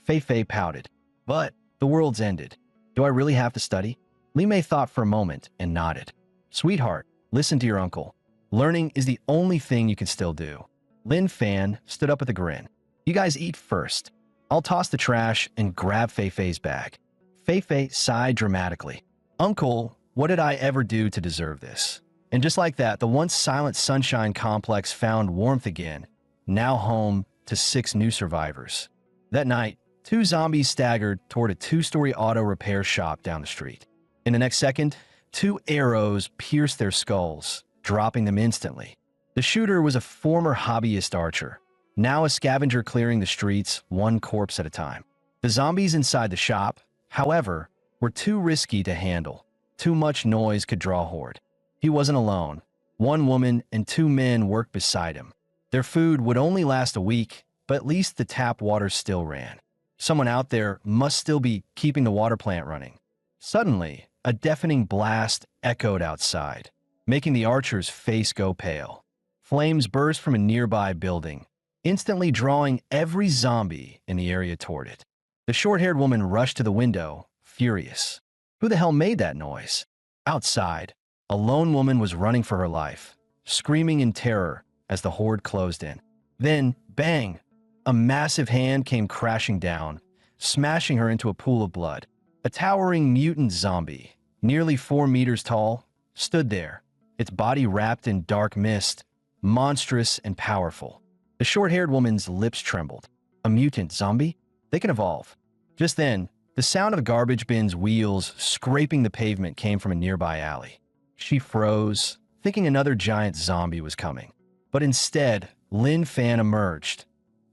Fei Fei pouted. But the world's ended. Do I really have to study? Li Mei thought for a moment and nodded. Sweetheart, listen to your uncle. Learning is the only thing you can still do. Lin Fan stood up with a grin. You guys eat first. I'll toss the trash and grab Fei Fei's bag. Fei Fei sighed dramatically. Uncle, what did I ever do to deserve this? And just like that, the once silent Sunshine Complex found warmth again, now home to 6 new survivors. That night, 2 zombies staggered toward a 2-story auto repair shop down the street. In the next second, 2 arrows pierced their skulls, dropping them instantly. The shooter was a former hobbyist archer, now a scavenger clearing the streets 1 corpse at a time. The zombies inside the shop, however, were too risky to handle. Too much noise could draw a horde. He wasn't alone. 1 woman and 2 men worked beside him. Their food would only last a week, but at least the tap water still ran. Someone out there must still be keeping the water plant running. Suddenly, a deafening blast echoed outside, making the archer's face go pale. Flames burst from a nearby building, instantly drawing every zombie in the area toward it. The short-haired woman rushed to the window, furious. Who the hell made that noise? Outside, a lone woman was running for her life, screaming in terror as the horde closed in. Then, bang! A massive hand came crashing down, smashing her into a pool of blood. A towering mutant zombie, nearly 4 meters tall, stood there, its body wrapped in dark mist, monstrous and powerful. The short-haired woman's lips trembled. A mutant zombie? They can evolve. Just then, the sound of the garbage bin's wheels scraping the pavement came from a nearby alley. She froze, thinking another giant zombie was coming. But instead, Lin Fan emerged,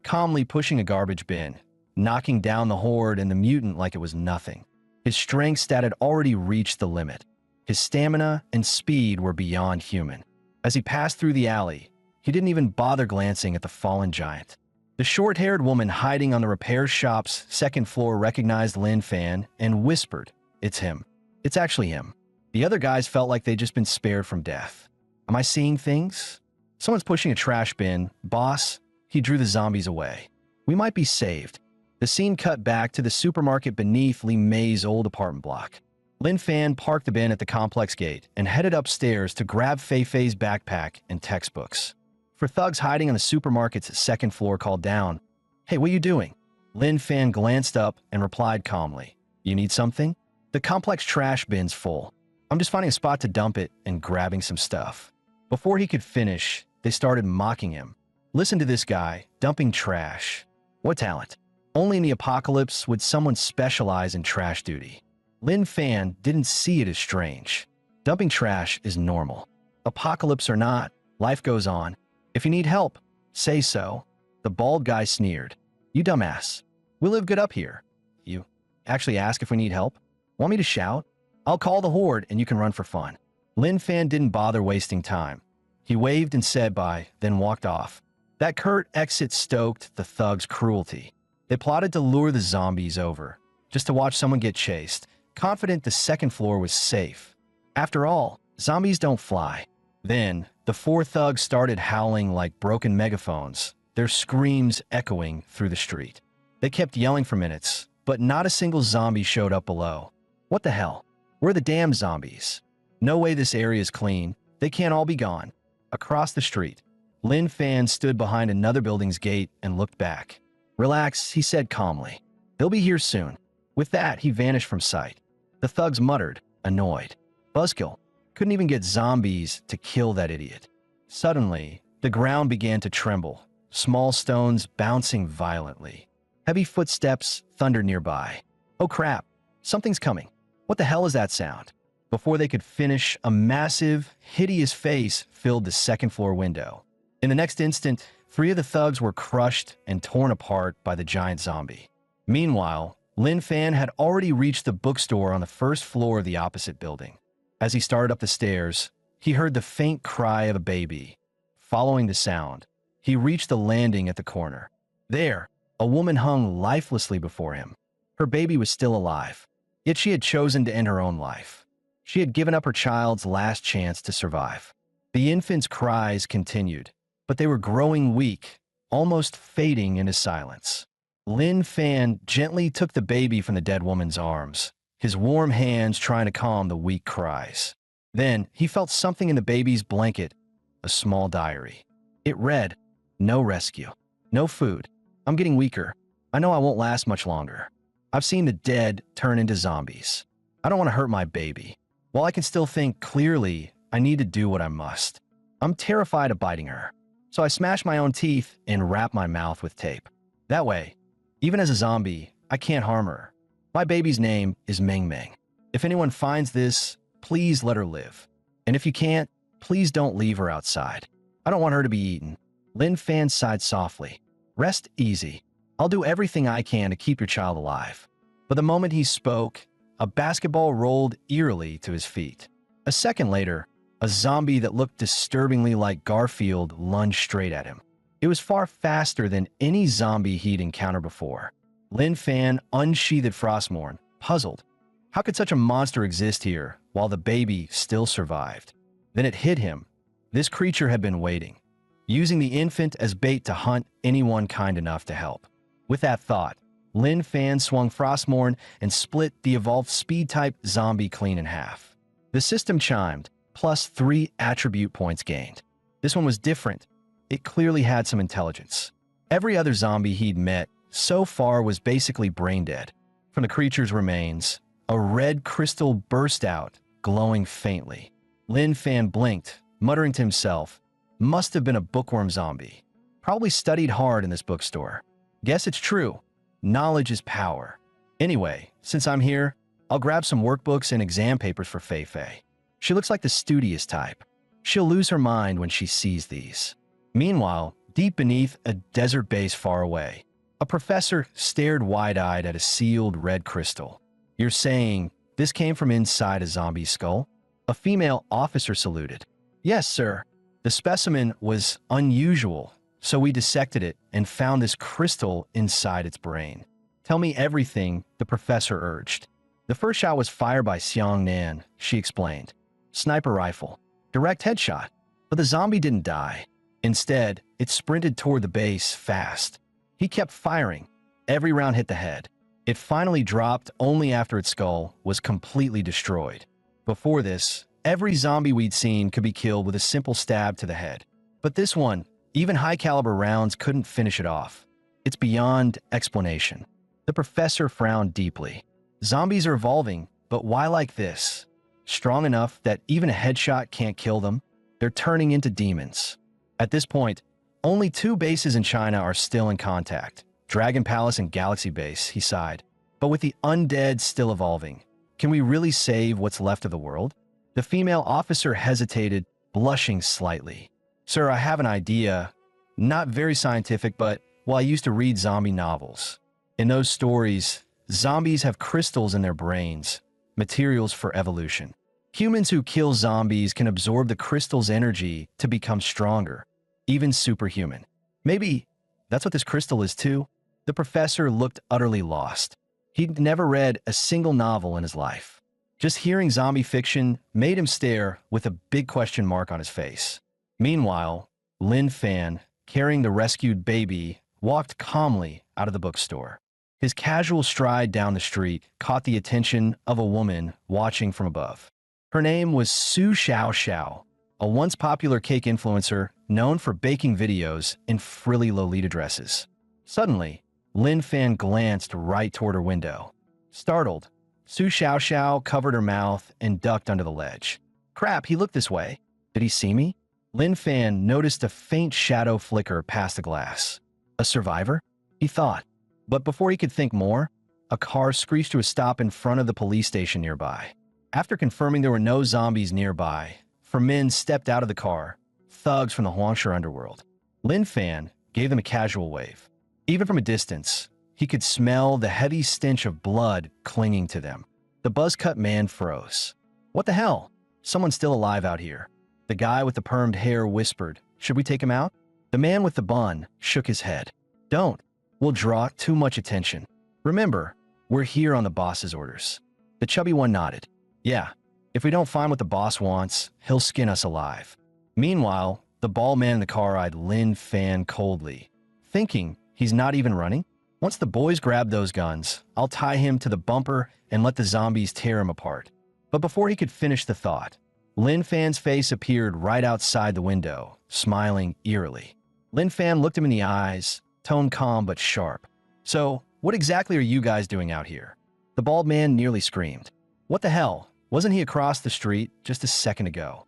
calmly pushing a garbage bin, knocking down the horde and the mutant like it was nothing. His strength stat had already reached the limit. His stamina and speed were beyond human. As he passed through the alley, he didn't even bother glancing at the fallen giant. The short-haired woman hiding on the repair shop's 2nd floor recognized Lin Fan and whispered, It's him. It's actually him. The other guys felt like they'd just been spared from death. Am I seeing things? Someone's pushing a trash bin. Boss, he drew the zombies away. We might be saved. The scene cut back to the supermarket beneath Li Mei's old apartment block. Lin Fan parked the bin at the complex gate and headed upstairs to grab Fei Fei's backpack and textbooks. For thugs hiding on the supermarket's second floor called down, "Hey, what are you doing?" Lin Fan glanced up and replied calmly, "You need something?" "The complex trash bin's full. I'm just finding a spot to dump it and grabbing some stuff." Before he could finish, they started mocking him. "Listen to this guy, dumping trash. What talent? Only in the apocalypse would someone specialize in trash duty." Lin Fan didn't see it as strange. Dumping trash is normal. Apocalypse or not, life goes on. If you need help, say so. The bald guy sneered. "You dumbass. We live good up here. You actually ask if we need help? Want me to shout? I'll call the horde and you can run for fun." Lin Fan didn't bother wasting time. He waved and said bye, then walked off. That curt exit stoked the thugs' cruelty. They plotted to lure the zombies over, just to watch someone get chased, confident the second floor was safe. After all, zombies don't fly. Then, the four thugs started howling like broken megaphones, their screams echoing through the street. They kept yelling for minutes, but not a single zombie showed up below. What the hell? Where are the damn zombies? No way this area is clean. They can't all be gone. Across the street, Lin Fan stood behind another building's gate and looked back. "Relax," he said calmly. "They'll be here soon." With that, he vanished from sight. The thugs muttered, annoyed. Buzzkill. Couldn't even get zombies to kill that idiot. Suddenly, the ground began to tremble, small stones bouncing violently. Heavy footsteps thundered nearby. "Oh crap, something's coming. What the hell is that sound?" Before they could finish, a massive, hideous face filled the second-floor window. In the next instant, 3 of the thugs were crushed and torn apart by the giant zombie. Meanwhile, Lin Fan had already reached the bookstore on the first floor of the opposite building. As he started up the stairs, he heard the faint cry of a baby. Following the sound, he reached the landing at the corner. There, a woman hung lifelessly before him. Her baby was still alive, yet she had chosen to end her own life. She had given up her child's last chance to survive. The infant's cries continued, but they were growing weak, almost fading into silence. Lin Fan gently took the baby from the dead woman's arms, his warm hands trying to calm the weak cries. Then he felt something in the baby's blanket, a small diary. It read, "No rescue, no food. I'm getting weaker. I know I won't last much longer. I've seen the dead turn into zombies. I don't want to hurt my baby. While I can still think clearly, I need to do what I must. I'm terrified of biting her, so I smash my own teeth and wrap my mouth with tape. That way, even as a zombie, I can't harm her. My baby's name is Meng Meng. If anyone finds this, please let her live. And if you can't, please don't leave her outside. I don't want her to be eaten." Lin Fan sighed softly. "Rest easy. I'll do everything I can to keep your child alive." But the moment he spoke, a basketball rolled eerily to his feet. A second later, a zombie that looked disturbingly like Garfield lunged straight at him. It was far faster than any zombie he'd encountered before. Lin Fan unsheathed Frostmourne, puzzled. How could such a monster exist here while the baby still survived? Then it hit him. This creature had been waiting, using the infant as bait to hunt anyone kind enough to help. With that thought, Lin Fan swung Frostmourne and split the evolved speed-type zombie clean in half. The system chimed, plus 3 attribute points gained. This one was different. It clearly had some intelligence. Every other zombie he'd met so far was basically brain dead. From the creature's remains, a red crystal burst out, glowing faintly. Lin Fan blinked, muttering to himself, "Must have been a bookworm zombie. Probably studied hard in this bookstore. Guess it's true. Knowledge is power. Anyway, since I'm here, I'll grab some workbooks and exam papers for Fei Fei. She looks like the studious type. She'll lose her mind when she sees these." Meanwhile, deep beneath a desert base far away, a professor stared wide-eyed at a sealed red crystal. "You're saying this came from inside a zombie skull?" A female officer saluted. "Yes, sir. The specimen was unusual, so we dissected it and found this crystal inside its brain." "Tell me everything," the professor urged. "The first shot was fired by Xiang Nan," she explained. "Sniper rifle. Direct headshot. But the zombie didn't die. Instead, it sprinted toward the base fast. He kept firing. Every round hit the head. It finally dropped only after its skull was completely destroyed. Before this, every zombie we'd seen could be killed with a simple stab to the head. But this one, even high-caliber rounds couldn't finish it off. It's beyond explanation. The professor frowned deeply. Zombies are evolving, but why like this? Strong enough that even a headshot can't kill them? They're turning into demons. At this point, only two bases in China are still in contact. Dragon Palace and Galaxy Base, he sighed. But with the undead still evolving, can we really save what's left of the world? The female officer hesitated, blushing slightly. Sir, I have an idea. Not very scientific, but, well, I used to read zombie novels. In those stories, zombies have crystals in their brains, materials for evolution. Humans who kill zombies can absorb the crystal's energy to become stronger, even superhuman. Maybe that's what this crystal is too? The professor looked utterly lost. He'd never read a single novel in his life. Just hearing zombie fiction made him stare with a big question mark on his face. Meanwhile, Lin Fan, carrying the rescued baby, walked calmly out of the bookstore. His casual stride down the street caught the attention of a woman watching from above. Her name was Su Xiao Xiao, a once popular cake influencer known for baking videos in frilly Lolita dresses. Suddenly, Lin Fan glanced right toward her window. Startled, Su Xiao Xiao covered her mouth and ducked under the ledge. Crap, he looked this way. Did he see me? Lin Fan noticed a faint shadow flicker past the glass. A survivor? He thought. But before he could think more, a car screeched to a stop in front of the police station nearby. After confirming there were no zombies nearby, 4 men stepped out of the car, thugs from the Huangshe underworld. Lin Fan gave them a casual wave. Even from a distance, he could smell the heavy stench of blood clinging to them. The buzz-cut man froze. What the hell? Someone's still alive out here. The guy with the permed hair whispered, should we take him out? The man with the bun shook his head. Don't. We'll draw too much attention. Remember, we're here on the boss's orders. The chubby one nodded. Yeah, if we don't find what the boss wants, he'll skin us alive. Meanwhile, the bald man in the car eyed Lin Fan coldly, thinking he's not even running. Once the boys grab those guns, I'll tie him to the bumper and let the zombies tear him apart. But before he could finish the thought, Lin Fan's face appeared right outside the window, smiling eerily. Lin Fan looked him in the eyes, tone calm but sharp. So, what exactly are you guys doing out here? The bald man nearly screamed. What the hell? Wasn't he across the street just a second ago?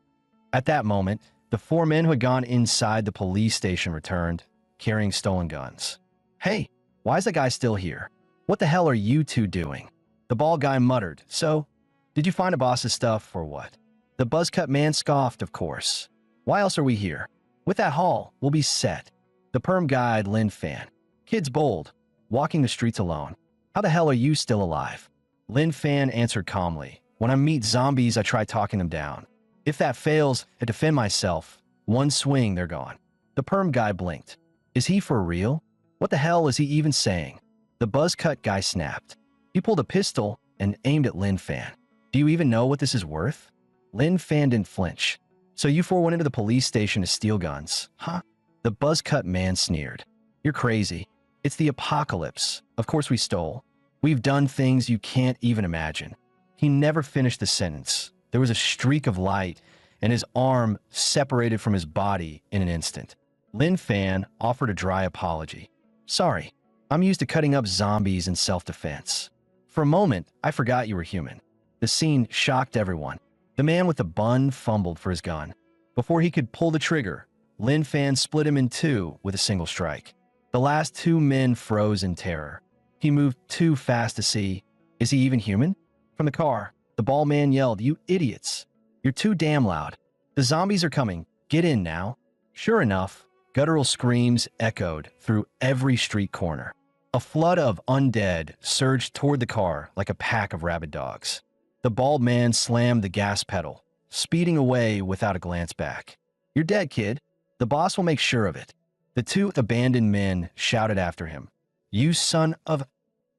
At that moment, the 4 men who had gone inside the police station returned, carrying stolen guns. Hey, why is the guy still here? What the hell are you two doing? The bald guy muttered. So, did you find a boss's stuff or what? The buzz-cut man scoffed, of course. Why else are we here? With that haul, we'll be set. The perm guy eyed Lin Fan. Kid's bold, walking the streets alone. How the hell are you still alive? Lin Fan answered calmly. When I meet zombies, I try talking them down. If that fails, I defend myself. One swing, they're gone. The perm guy blinked. Is he for real? What the hell is he even saying? The buzz-cut guy snapped. He pulled a pistol and aimed at Lin Fan. Do you even know what this is worth? Lin Fan didn't flinch. So you 4 went into the police station to steal guns, huh? The buzz-cut man sneered. You're crazy. It's the apocalypse. Of course we stole. We've done things you can't even imagine. He never finished the sentence. There was a streak of light, and his arm separated from his body in an instant. Lin Fan offered a dry apology. Sorry, I'm used to cutting up zombies in self-defense. For a moment, I forgot you were human. The scene shocked everyone. The man with the bun fumbled for his gun. Before he could pull the trigger, Lin Fan split him in 2 with a single strike. The last 2 men froze in terror. He moved too fast to see. Is he even human? From the car, the bald man yelled, You idiots! You're too damn loud. The zombies are coming. Get in now. Sure enough, guttural screams echoed through every street corner. A flood of undead surged toward the car like a pack of rabid dogs. The bald man slammed the gas pedal, speeding away without a glance back. You're dead, kid. The boss will make sure of it. The 2 abandoned men shouted after him. You son of...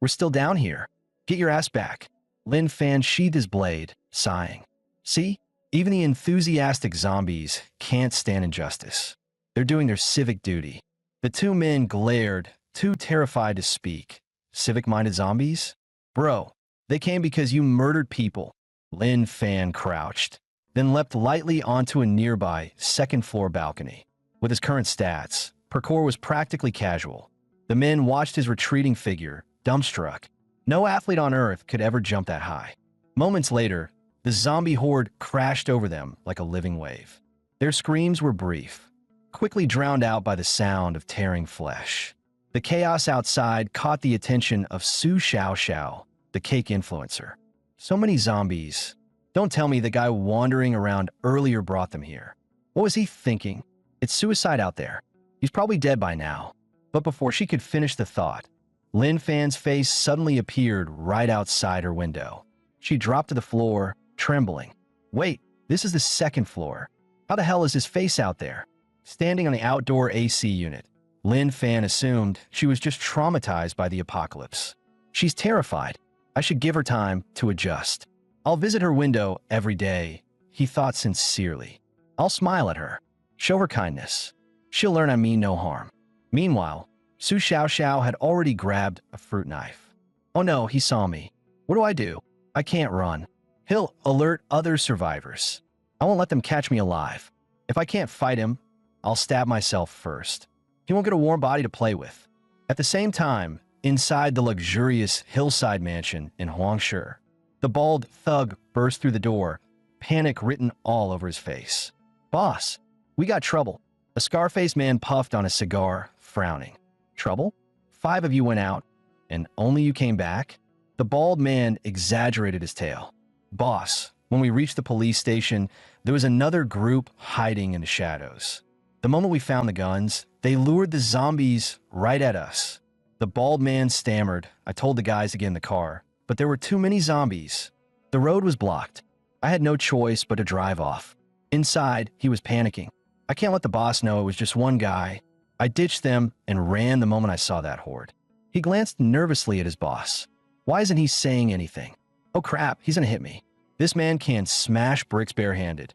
We're still down here. Get your ass back. Lin Fan sheathed his blade, sighing. See? Even the enthusiastic zombies can't stand injustice. They're doing their civic duty. The 2 men glared, too terrified to speak. Civic-minded zombies? Bro, they came because you murdered people. Lin Fan crouched, then leapt lightly onto a nearby second-floor balcony. With his current stats, parkour was practically casual. The men watched his retreating figure, dumbstruck. No athlete on Earth could ever jump that high. Moments later, the zombie horde crashed over them like a living wave. Their screams were brief, quickly drowned out by the sound of tearing flesh. The chaos outside caught the attention of Su Xiaoxiao, the cake influencer. So many zombies. Don't tell me the guy wandering around earlier brought them here. What was he thinking? It's suicide out there. He's probably dead by now. But before she could finish the thought, Lin Fan's face suddenly appeared right outside her window. She dropped to the floor, trembling. Wait, this is the second floor. How the hell is his face out there? Standing on the outdoor AC unit, Lin Fan assumed she was just traumatized by the apocalypse. She's terrified. I should give her time to adjust. I'll visit her window every day, he thought sincerely. I'll smile at her, show her kindness. She'll learn I mean no harm. Meanwhile, Su Xiaoxiao had already grabbed a fruit knife. Oh no, he saw me. What do? I can't run. He'll alert other survivors. I won't let them catch me alive. If I can't fight him, I'll stab myself first. He won't get a warm body to play with. At the same time, inside the luxurious hillside mansion in Huangshe, the bald thug burst through the door, panic written all over his face. Boss, we got trouble. A scar-faced man puffed on a cigar, frowning. Trouble? 5 of you went out, and only you came back? The bald man exaggerated his tale. Boss, when we reached the police station, there was another group hiding in the shadows. The moment we found the guns, they lured the zombies right at us. The bald man stammered. I told the guys to get in the car, but there were too many zombies. The road was blocked. I had no choice but to drive off. Inside, he was panicking. I can't let the boss know it was just one guy. I ditched them and ran the moment I saw that horde. He glanced nervously at his boss. Why isn't he saying anything? Oh crap, he's gonna hit me. This man can smash bricks barehanded.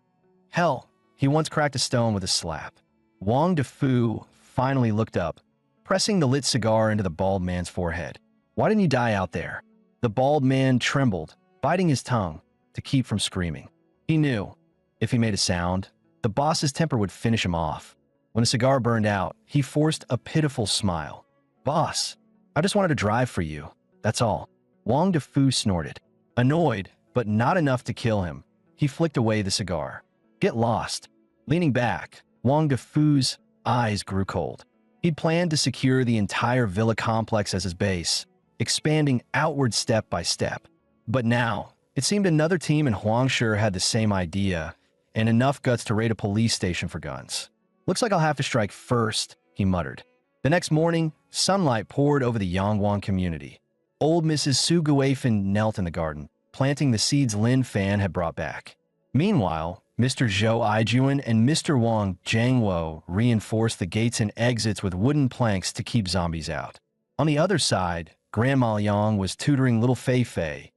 Hell, he once cracked a stone with a slap. Wang Defu finally looked up, pressing the lit cigar into the bald man's forehead. Why didn't you die out there? The bald man trembled, biting his tongue to keep from screaming. He knew, if he made a sound, the boss's temper would finish him off. When the cigar burned out, he forced a pitiful smile. Boss, I just wanted to drive for you, that's all. Wang Defu snorted. Annoyed, but not enough to kill him, he flicked away the cigar. Get lost. Leaning back, Wang Defu's eyes grew cold. He'd planned to secure the entire villa complex as his base, expanding outward step by step. But now, it seemed another team in Huangshe had the same idea, and enough guts to raid a police station for guns. Looks like I'll have to strike first, he muttered. The next morning, sunlight poured over the Yangwang community. Old Mrs. Su Guifan knelt in the garden, planting the seeds Lin Fan had brought back. Meanwhile, Mr. Zhou Aijuan and Mr. Wang Jiangwo reinforced the gates and exits with wooden planks to keep zombies out. On the other side, Grandma Yang was tutoring little Fei Fei,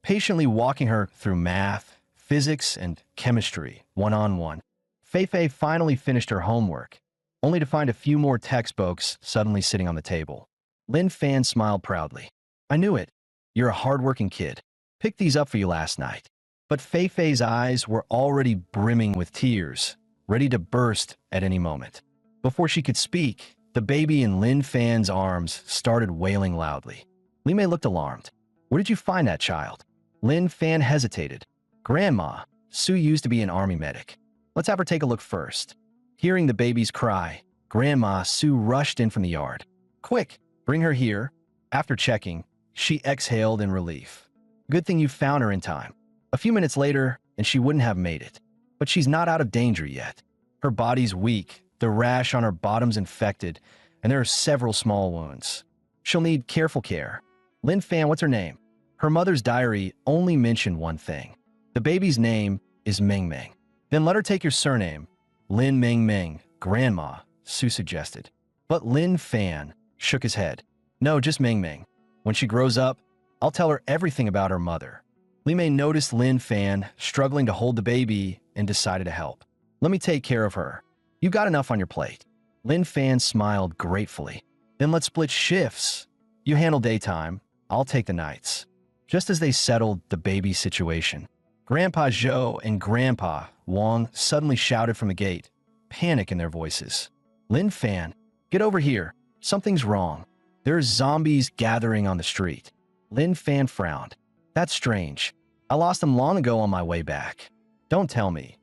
patiently walking her through math, physics, and chemistry, one-on-one. Fei Fei finally finished her homework, only to find a few more textbooks suddenly sitting on the table. Lin Fan smiled proudly. I knew it. You're a hard-working kid. Picked these up for you last night. But Fei Fei's eyes were already brimming with tears, ready to burst at any moment. Before she could speak, the baby in Lin Fan's arms started wailing loudly. Li Mei looked alarmed. Where did you find that child? Lin Fan hesitated. Grandma, Su used to be an army medic. Let's have her take a look first. Hearing the baby's cry, Grandma Su rushed in from the yard. Quick, bring her here. After checking, she exhaled in relief. Good thing you found her in time. A few minutes later, and she wouldn't have made it. But she's not out of danger yet. Her body's weak, the rash on her bottom's infected, and there are several small wounds. She'll need careful care. Lin Fan, what's her name? Her mother's diary only mentioned one thing. The baby's name is Meng Meng. Then let her take your surname. Lin Meng Meng, Grandma, Su suggested. But Lin Fan shook his head. No, just Meng Meng. When she grows up, I'll tell her everything about her mother. Li Mei noticed Lin Fan struggling to hold the baby and decided to help. Let me take care of her. You've got enough on your plate. Lin Fan smiled gratefully. Then let's split shifts. You handle daytime, I'll take the nights." Just as they settled the baby situation, Grandpa Zhou and Grandpa Wang suddenly shouted from the gate, panic in their voices. "Lin Fan, get over here. Something's wrong. There's zombies gathering on the street." Lin Fan frowned. "That's strange. I lost them long ago on my way back." "Don't tell me.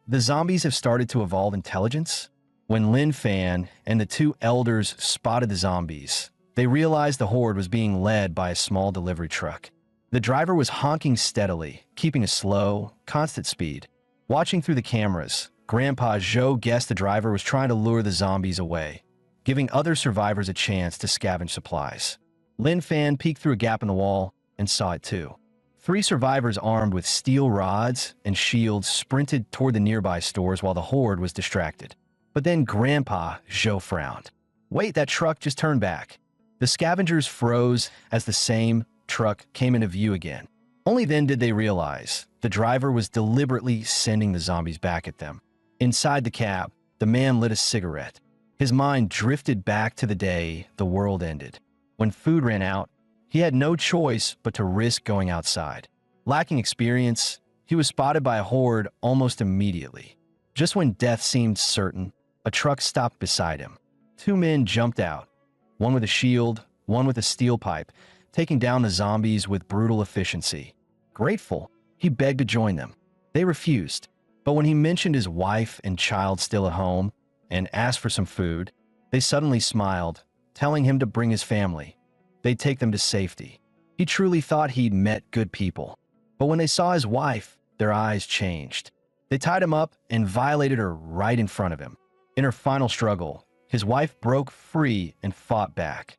The zombies have started to evolve intelligence?" When Lin Fan and the two elders spotted the zombies, they realized the horde was being led by a small delivery truck. The driver was honking steadily, keeping a slow, constant speed. Watching through the cameras, Grandpa Zhou guessed the driver was trying to lure the zombies away, giving other survivors a chance to scavenge supplies. Lin Fan peeked through a gap in the wall and saw it too. 3 survivors armed with steel rods and shields sprinted toward the nearby stores while the horde was distracted. But then Grandpa Zhou frowned. "Wait, that truck just turned back." The scavengers froze as the same truck came into view again. Only then did they realize the driver was deliberately sending the zombies back at them. Inside the cab, the man lit a cigarette. His mind drifted back to the day the world ended. When food ran out, he had no choice but to risk going outside. Lacking experience, he was spotted by a horde almost immediately. Just when death seemed certain, a truck stopped beside him. 2 men jumped out, one with a shield, one with a steel pipe, taking down the zombies with brutal efficiency. Grateful, he begged to join them. They refused, but when he mentioned his wife and child still at home and asked for some food, they suddenly smiled, telling him to bring his family. They'd take them to safety. He truly thought he'd met good people. But when they saw his wife, their eyes changed. They tied him up and violated her right in front of him. In her final struggle, his wife broke free and fought back,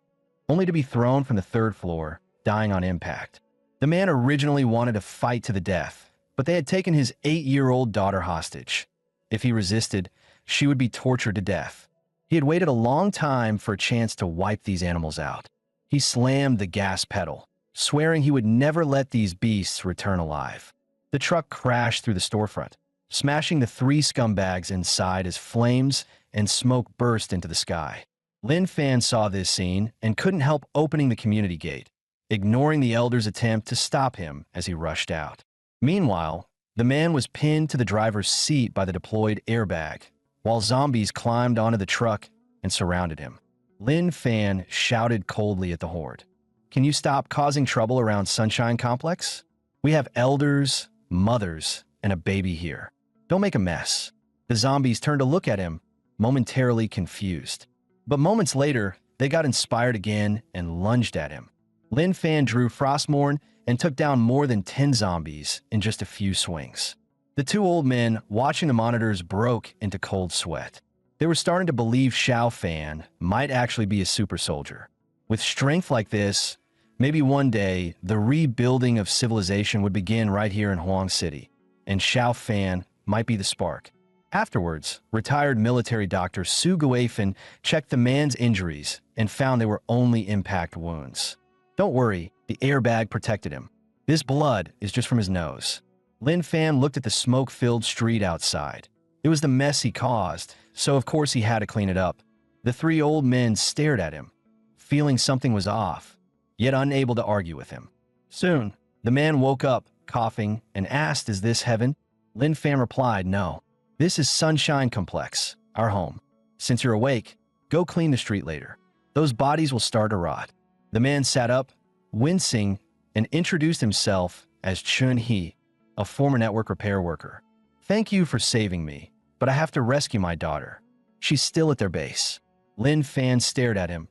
only to be thrown from the 3rd floor, dying on impact. The man originally wanted to fight to the death, but they had taken his 8-year-old daughter hostage. If he resisted, she would be tortured to death. He had waited a long time for a chance to wipe these animals out. He slammed the gas pedal, swearing he would never let these beasts return alive. The truck crashed through the storefront, smashing the 3 scumbags inside as flames and smoke burst into the sky. Lin Fan saw this scene and couldn't help opening the community gate, ignoring the elder's attempt to stop him as he rushed out. Meanwhile, the man was pinned to the driver's seat by the deployed airbag, while zombies climbed onto the truck and surrounded him. Lin Fan shouted coldly at the horde, "Can you stop causing trouble around Sunshine Complex? We have elders, mothers, and a baby here. Don't make a mess." The zombies turned to look at him, momentarily confused. But moments later, they got inspired again and lunged at him. Lin Fan drew Frostmourne and took down more than 10 zombies in just a few swings. The 2 old men watching the monitors broke into cold sweat. They were starting to believe Xiao Fan might actually be a super soldier. With strength like this, maybe one day the rebuilding of civilization would begin right here in Huang City, and Xiao Fan might be the spark. Afterwards, retired military doctor Su Guifan checked the man's injuries and found they were only impact wounds. "Don't worry, the airbag protected him. This blood is just from his nose." Lin Fan looked at the smoke-filled street outside. It was the mess he caused, so of course he had to clean it up. The 3 old men stared at him, feeling something was off, yet unable to argue with him. Soon, the man woke up, coughing, and asked, "Is this heaven?" Lin Fan replied, "No. This is Sunshine Complex, our home. Since you're awake, go clean the street later. Those bodies will start to rot." The man sat up, wincing, and introduced himself as Chun He, a former network repair worker. "Thank you for saving me, but I have to rescue my daughter. She's still at their base." Lin Fan stared at him,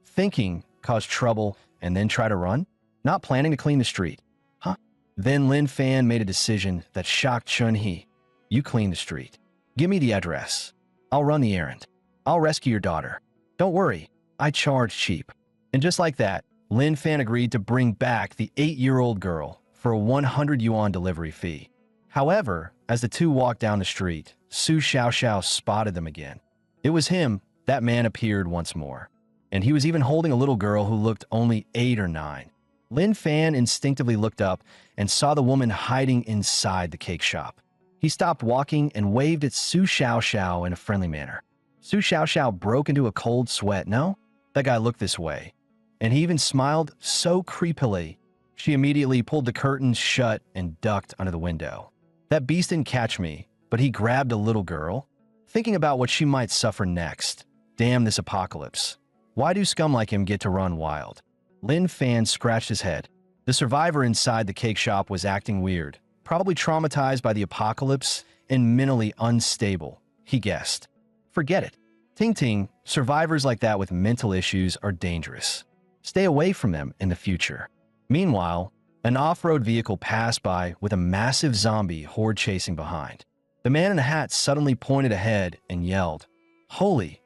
thinking cause trouble and then try to run? Not planning to clean the street. Huh? Then Lin Fan made a decision that shocked Chun He. "You clean the street. Give me the address. I'll run the errand. I'll rescue your daughter. Don't worry, I charge cheap." And just like that, Lin Fan agreed to bring back the 8-year-old girl for a 100 yuan delivery fee. However, as the 2 walked down the street, Su Xiaoxiao spotted them again. It was him. That man appeared once more, and he was even holding a little girl who looked only 8 or 9. Lin Fan instinctively looked up and saw the woman hiding inside the cake shop. He stopped walking and waved at Su Xiaoxiao in a friendly manner. Su Xiaoxiao broke into a cold sweat. No, that guy looked this way. and he even smiled so creepily. She immediately pulled the curtains shut and ducked under the window. That beast didn't catch me, but he grabbed a little girl. Thinking about what she might suffer next. Damn this apocalypse. Why do scum like him get to run wild? Lin Fan scratched his head. The survivor inside the cake shop was acting weird, probably traumatized by the apocalypse and mentally unstable, he guessed. Forget it. Ting Ting, survivors like that with mental issues are dangerous. Stay away from them in the future. Meanwhile, an off-road vehicle passed by with a massive zombie horde chasing behind. The man in the hat suddenly pointed ahead and yelled, "Holy,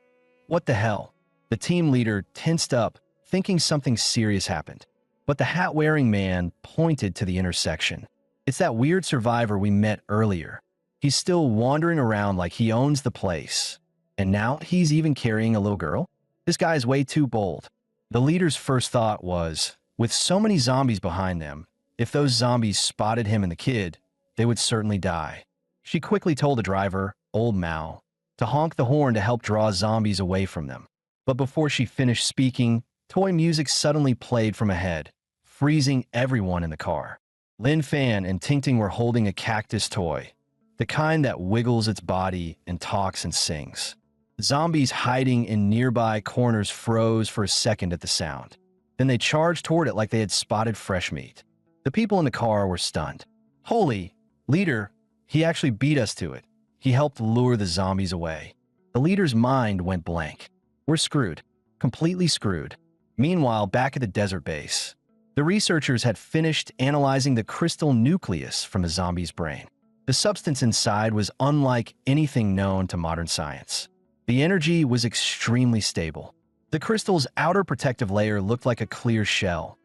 what the hell?" The team leader tensed up, thinking something serious happened. But the hat-wearing man pointed to the intersection. It's that weird survivor we met earlier. He's still wandering around like he owns the place. And now he's even carrying a little girl? This guy is way too bold. The leader's first thought was, with so many zombies behind them, if those zombies spotted him and the kid, they would certainly die. She quickly told the driver, Old Mao, to honk the horn to help draw zombies away from them. But before she finished speaking, toy music suddenly played from ahead, freezing everyone in the car. Lin Fan and Ting Ting were holding a cactus toy, the kind that wiggles its body and talks and sings. Zombies hiding in nearby corners froze for a second at the sound. Then they charged toward it like they had spotted fresh meat. The people in the car were stunned. Holy, leader, he actually beat us to it. He helped lure the zombies away. The leader's mind went blank. We're screwed. Completely screwed. Meanwhile, back at the desert base, the researchers had finished analyzing the crystal nucleus from the zombie's brain. The substance inside was unlike anything known to modern science. The energy was extremely stable. The crystal's outer protective layer looked like a clear shell,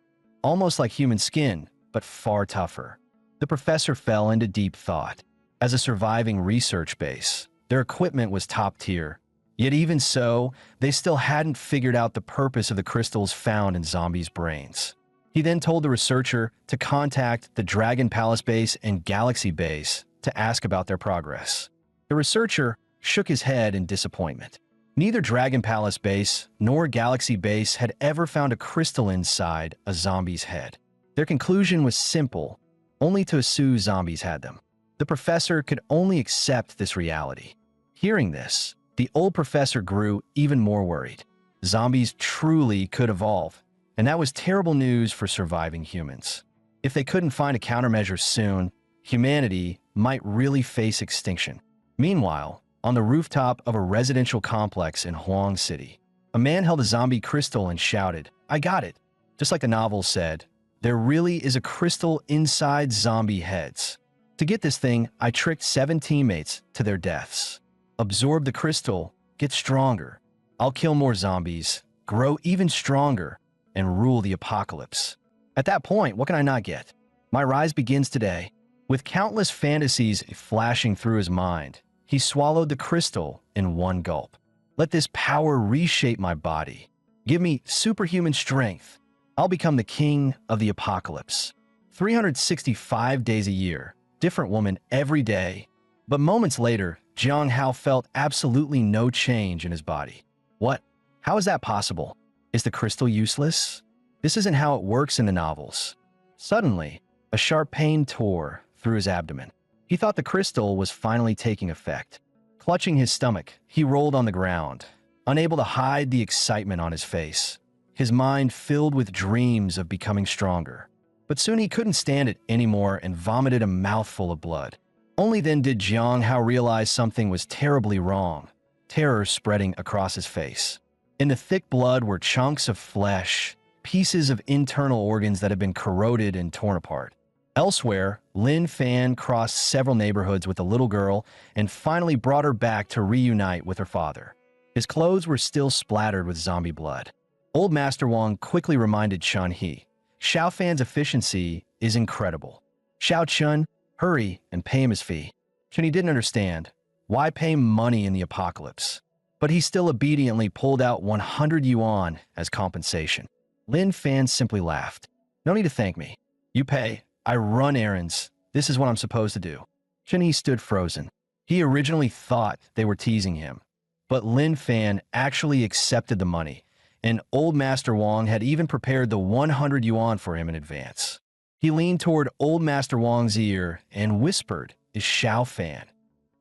almost like human skin, but far tougher. The professor fell into deep thought. As a surviving research base, their equipment was top tier. Yet even so, they still hadn't figured out the purpose of the crystals found in zombies' brains. He then told the researcher to contact the Dragon Palace base and Galaxy base to ask about their progress. The researcher shook his head in disappointment. Neither Dragon Palace base nor Galaxy base had ever found a crystal inside a zombie's head. Their conclusion was simple, only to assume zombies had them. The professor could only accept this reality. Hearing this, the old professor grew even more worried. Zombies truly could evolve, and that was terrible news for surviving humans. If they couldn't find a countermeasure soon, humanity might really face extinction. Meanwhile, on the rooftop of a residential complex in Huang City, a man held a zombie crystal and shouted, "I got it!" Just like the novel said, there really is a crystal inside zombie heads. To get this thing, I tricked 7 teammates to their deaths. Absorb the crystal, get stronger. I'll kill more zombies, grow even stronger, and rule the apocalypse. At that point, what can I not get? My rise begins today. With countless fantasies flashing through his mind, he swallowed the crystal in one gulp. Let this power reshape my body. Give me superhuman strength. I'll become the king of the apocalypse. 365 days a year, different woman every day. But moments later, Jiang Hao felt absolutely no change in his body. What? How is that possible? Is the crystal useless? This isn't how it works in the novels. Suddenly, a sharp pain tore through his abdomen. He thought the crystal was finally taking effect. Clutching his stomach, he rolled on the ground, unable to hide the excitement on his face. His mind filled with dreams of becoming stronger. But soon he couldn't stand it anymore and vomited a mouthful of blood. Only then did Jiang Hao realize something was terribly wrong, terror spreading across his face. In the thick blood were chunks of flesh, pieces of internal organs that had been corroded and torn apart. Elsewhere, Lin Fan crossed several neighborhoods with the little girl and finally brought her back to reunite with her father. His clothes were still splattered with zombie blood. Old Master Wang quickly reminded Chun He, Xiao Fan's efficiency is incredible. Xiao Chun, hurry and pay him his fee. Chun He didn't understand. Why pay money in the apocalypse? But he still obediently pulled out 100 yuan as compensation. Lin Fan simply laughed. No need to thank me. You pay. I run errands. This is what I'm supposed to do. Chun He stood frozen. He originally thought they were teasing him. But Lin Fan actually accepted the money and old Master Wong had even prepared the 100 yuan for him in advance. He leaned toward old Master Wong's ear and whispered, "Is Xiao Fan?"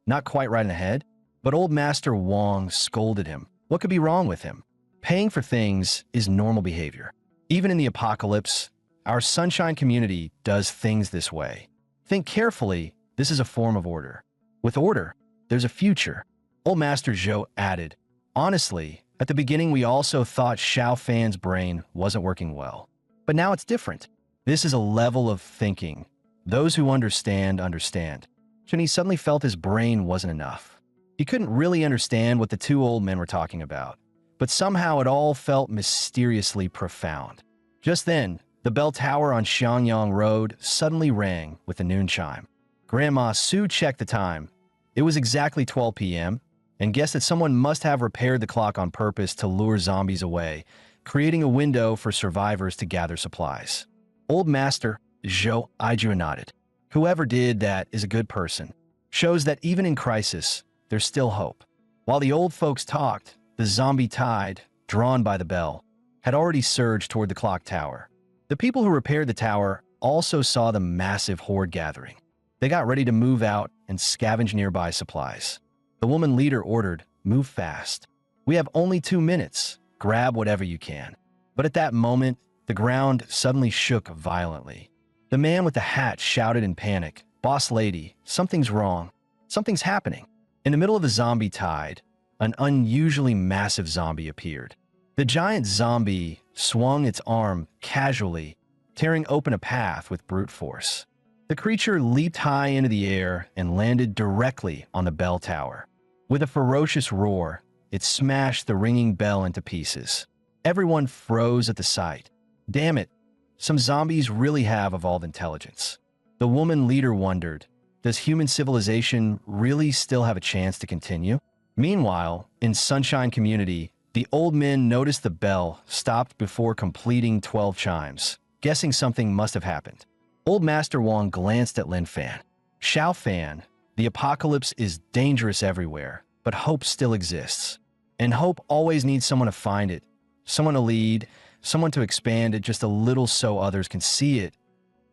Not quite right in the head, but old Master Wong scolded him. What could be wrong with him? Paying for things is normal behavior. Even in the apocalypse, our sunshine community does things this way. Think carefully, this is a form of order. With order, there's a future. Old Master Zhou added, "Honestly, at the beginning we also thought Xiao Fan's brain wasn't working well. But now it's different. This is a level of thinking. Those who understand, understand." Chunyi suddenly felt his brain wasn't enough. He couldn't really understand what the two old men were talking about, but somehow it all felt mysteriously profound. Just then, the bell tower on Xiangyang Road suddenly rang with the noon chime. Grandma Su checked the time. It was exactly 12 p.m., and guessed that someone must have repaired the clock on purpose to lure zombies away, creating a window for survivors to gather supplies. Old Master Zhou Aiju nodded. Whoever did that is a good person. Shows that even in crisis, there's still hope. While the old folks talked, the zombie tide, drawn by the bell, had already surged toward the clock tower. The people who repaired the tower also saw the massive horde gathering. They got ready to move out and scavenge nearby supplies. The woman leader ordered, "Move fast. We have only 2 minutes. Grab whatever you can." But at that moment, the ground suddenly shook violently. The man with the hat shouted in panic, "Boss lady, something's wrong. Something's happening." In the middle of the zombie tide, an unusually massive zombie appeared. The giant zombie swung its arm casually, tearing open a path with brute force. The creature leaped high into the air and landed directly on the bell tower. With a ferocious roar, it smashed the ringing bell into pieces. Everyone froze at the sight. Damn it, some zombies really have evolved intelligence. The woman leader wondered, does human civilization really still have a chance to continue? Meanwhile, in Sunshine Community, the old men noticed the bell stopped before completing 12 chimes, guessing something must have happened. Old Master Wong glanced at Lin Fan. "Xiao Fan, the apocalypse is dangerous everywhere, but hope still exists. And hope always needs someone to find it, someone to lead, someone to expand it just a little so others can see it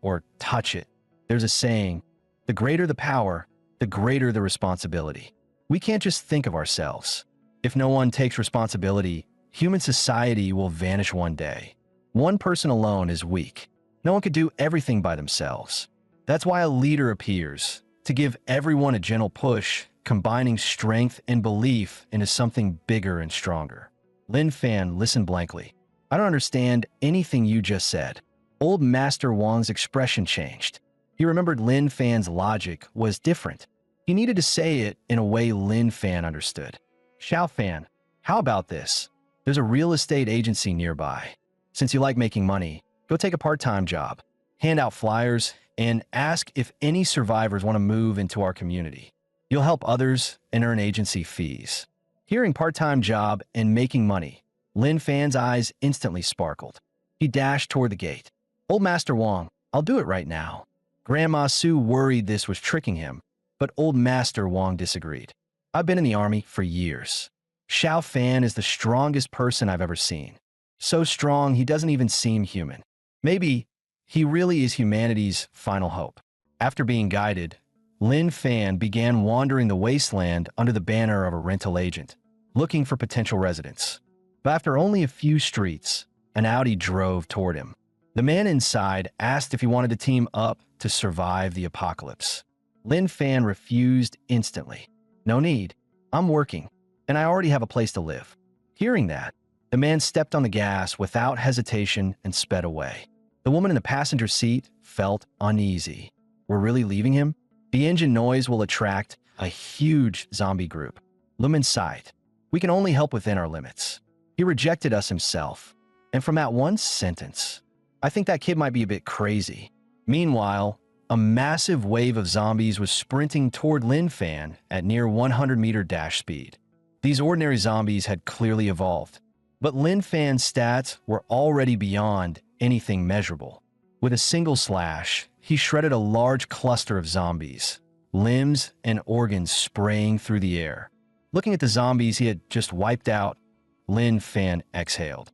or touch it. There's a saying, the greater the power, the greater the responsibility. We can't just think of ourselves. If no one takes responsibility, human society will vanish one day. One person alone is weak. No one could do everything by themselves. That's why a leader appears, to give everyone a gentle push, combining strength and belief into something bigger and stronger." Lin Fan listened blankly. "I don't understand anything you just said." Old Master Wong's expression changed. He remembered Lin Fan's logic was different. He needed to say it in a way Lin Fan understood. "Xiao Fan, how about this? There's a real estate agency nearby. Since you like making money, go take a part-time job, hand out flyers, and ask if any survivors want to move into our community. You'll help others and earn agency fees." Hearing part-time job and making money, Lin Fan's eyes instantly sparkled. He dashed toward the gate. "Old Master Wong, I'll do it right now." Grandma Su worried this was tricking him, but Old Master Wong disagreed. "I've been in the army for years. Xiao Fan is the strongest person I've ever seen. So strong he doesn't even seem human. Maybe he really is humanity's final hope." After being guided, Lin Fan began wandering the wasteland under the banner of a rental agent, looking for potential residents. But after only a few streets, an Audi drove toward him. The man inside asked if he wanted to team up to survive the apocalypse. Lin Fan refused instantly. "No need. I'm working, and I already have a place to live." Hearing that, the man stepped on the gas without hesitation and sped away. The woman in the passenger seat felt uneasy. We're really leaving him? The engine noise will attract a huge zombie group. Lumen's sight. We can only help within our limits. He rejected us himself. And from that one sentence, I think that kid might be a bit crazy. Meanwhile, a massive wave of zombies was sprinting toward Lin Fan at near 100-meter dash speed. These ordinary zombies had clearly evolved, but Lin Fan's stats were already beyond anything measurable. With a single slash, he shredded a large cluster of zombies, limbs and organs spraying through the air. Looking at the zombies he had just wiped out, Lin Fan exhaled.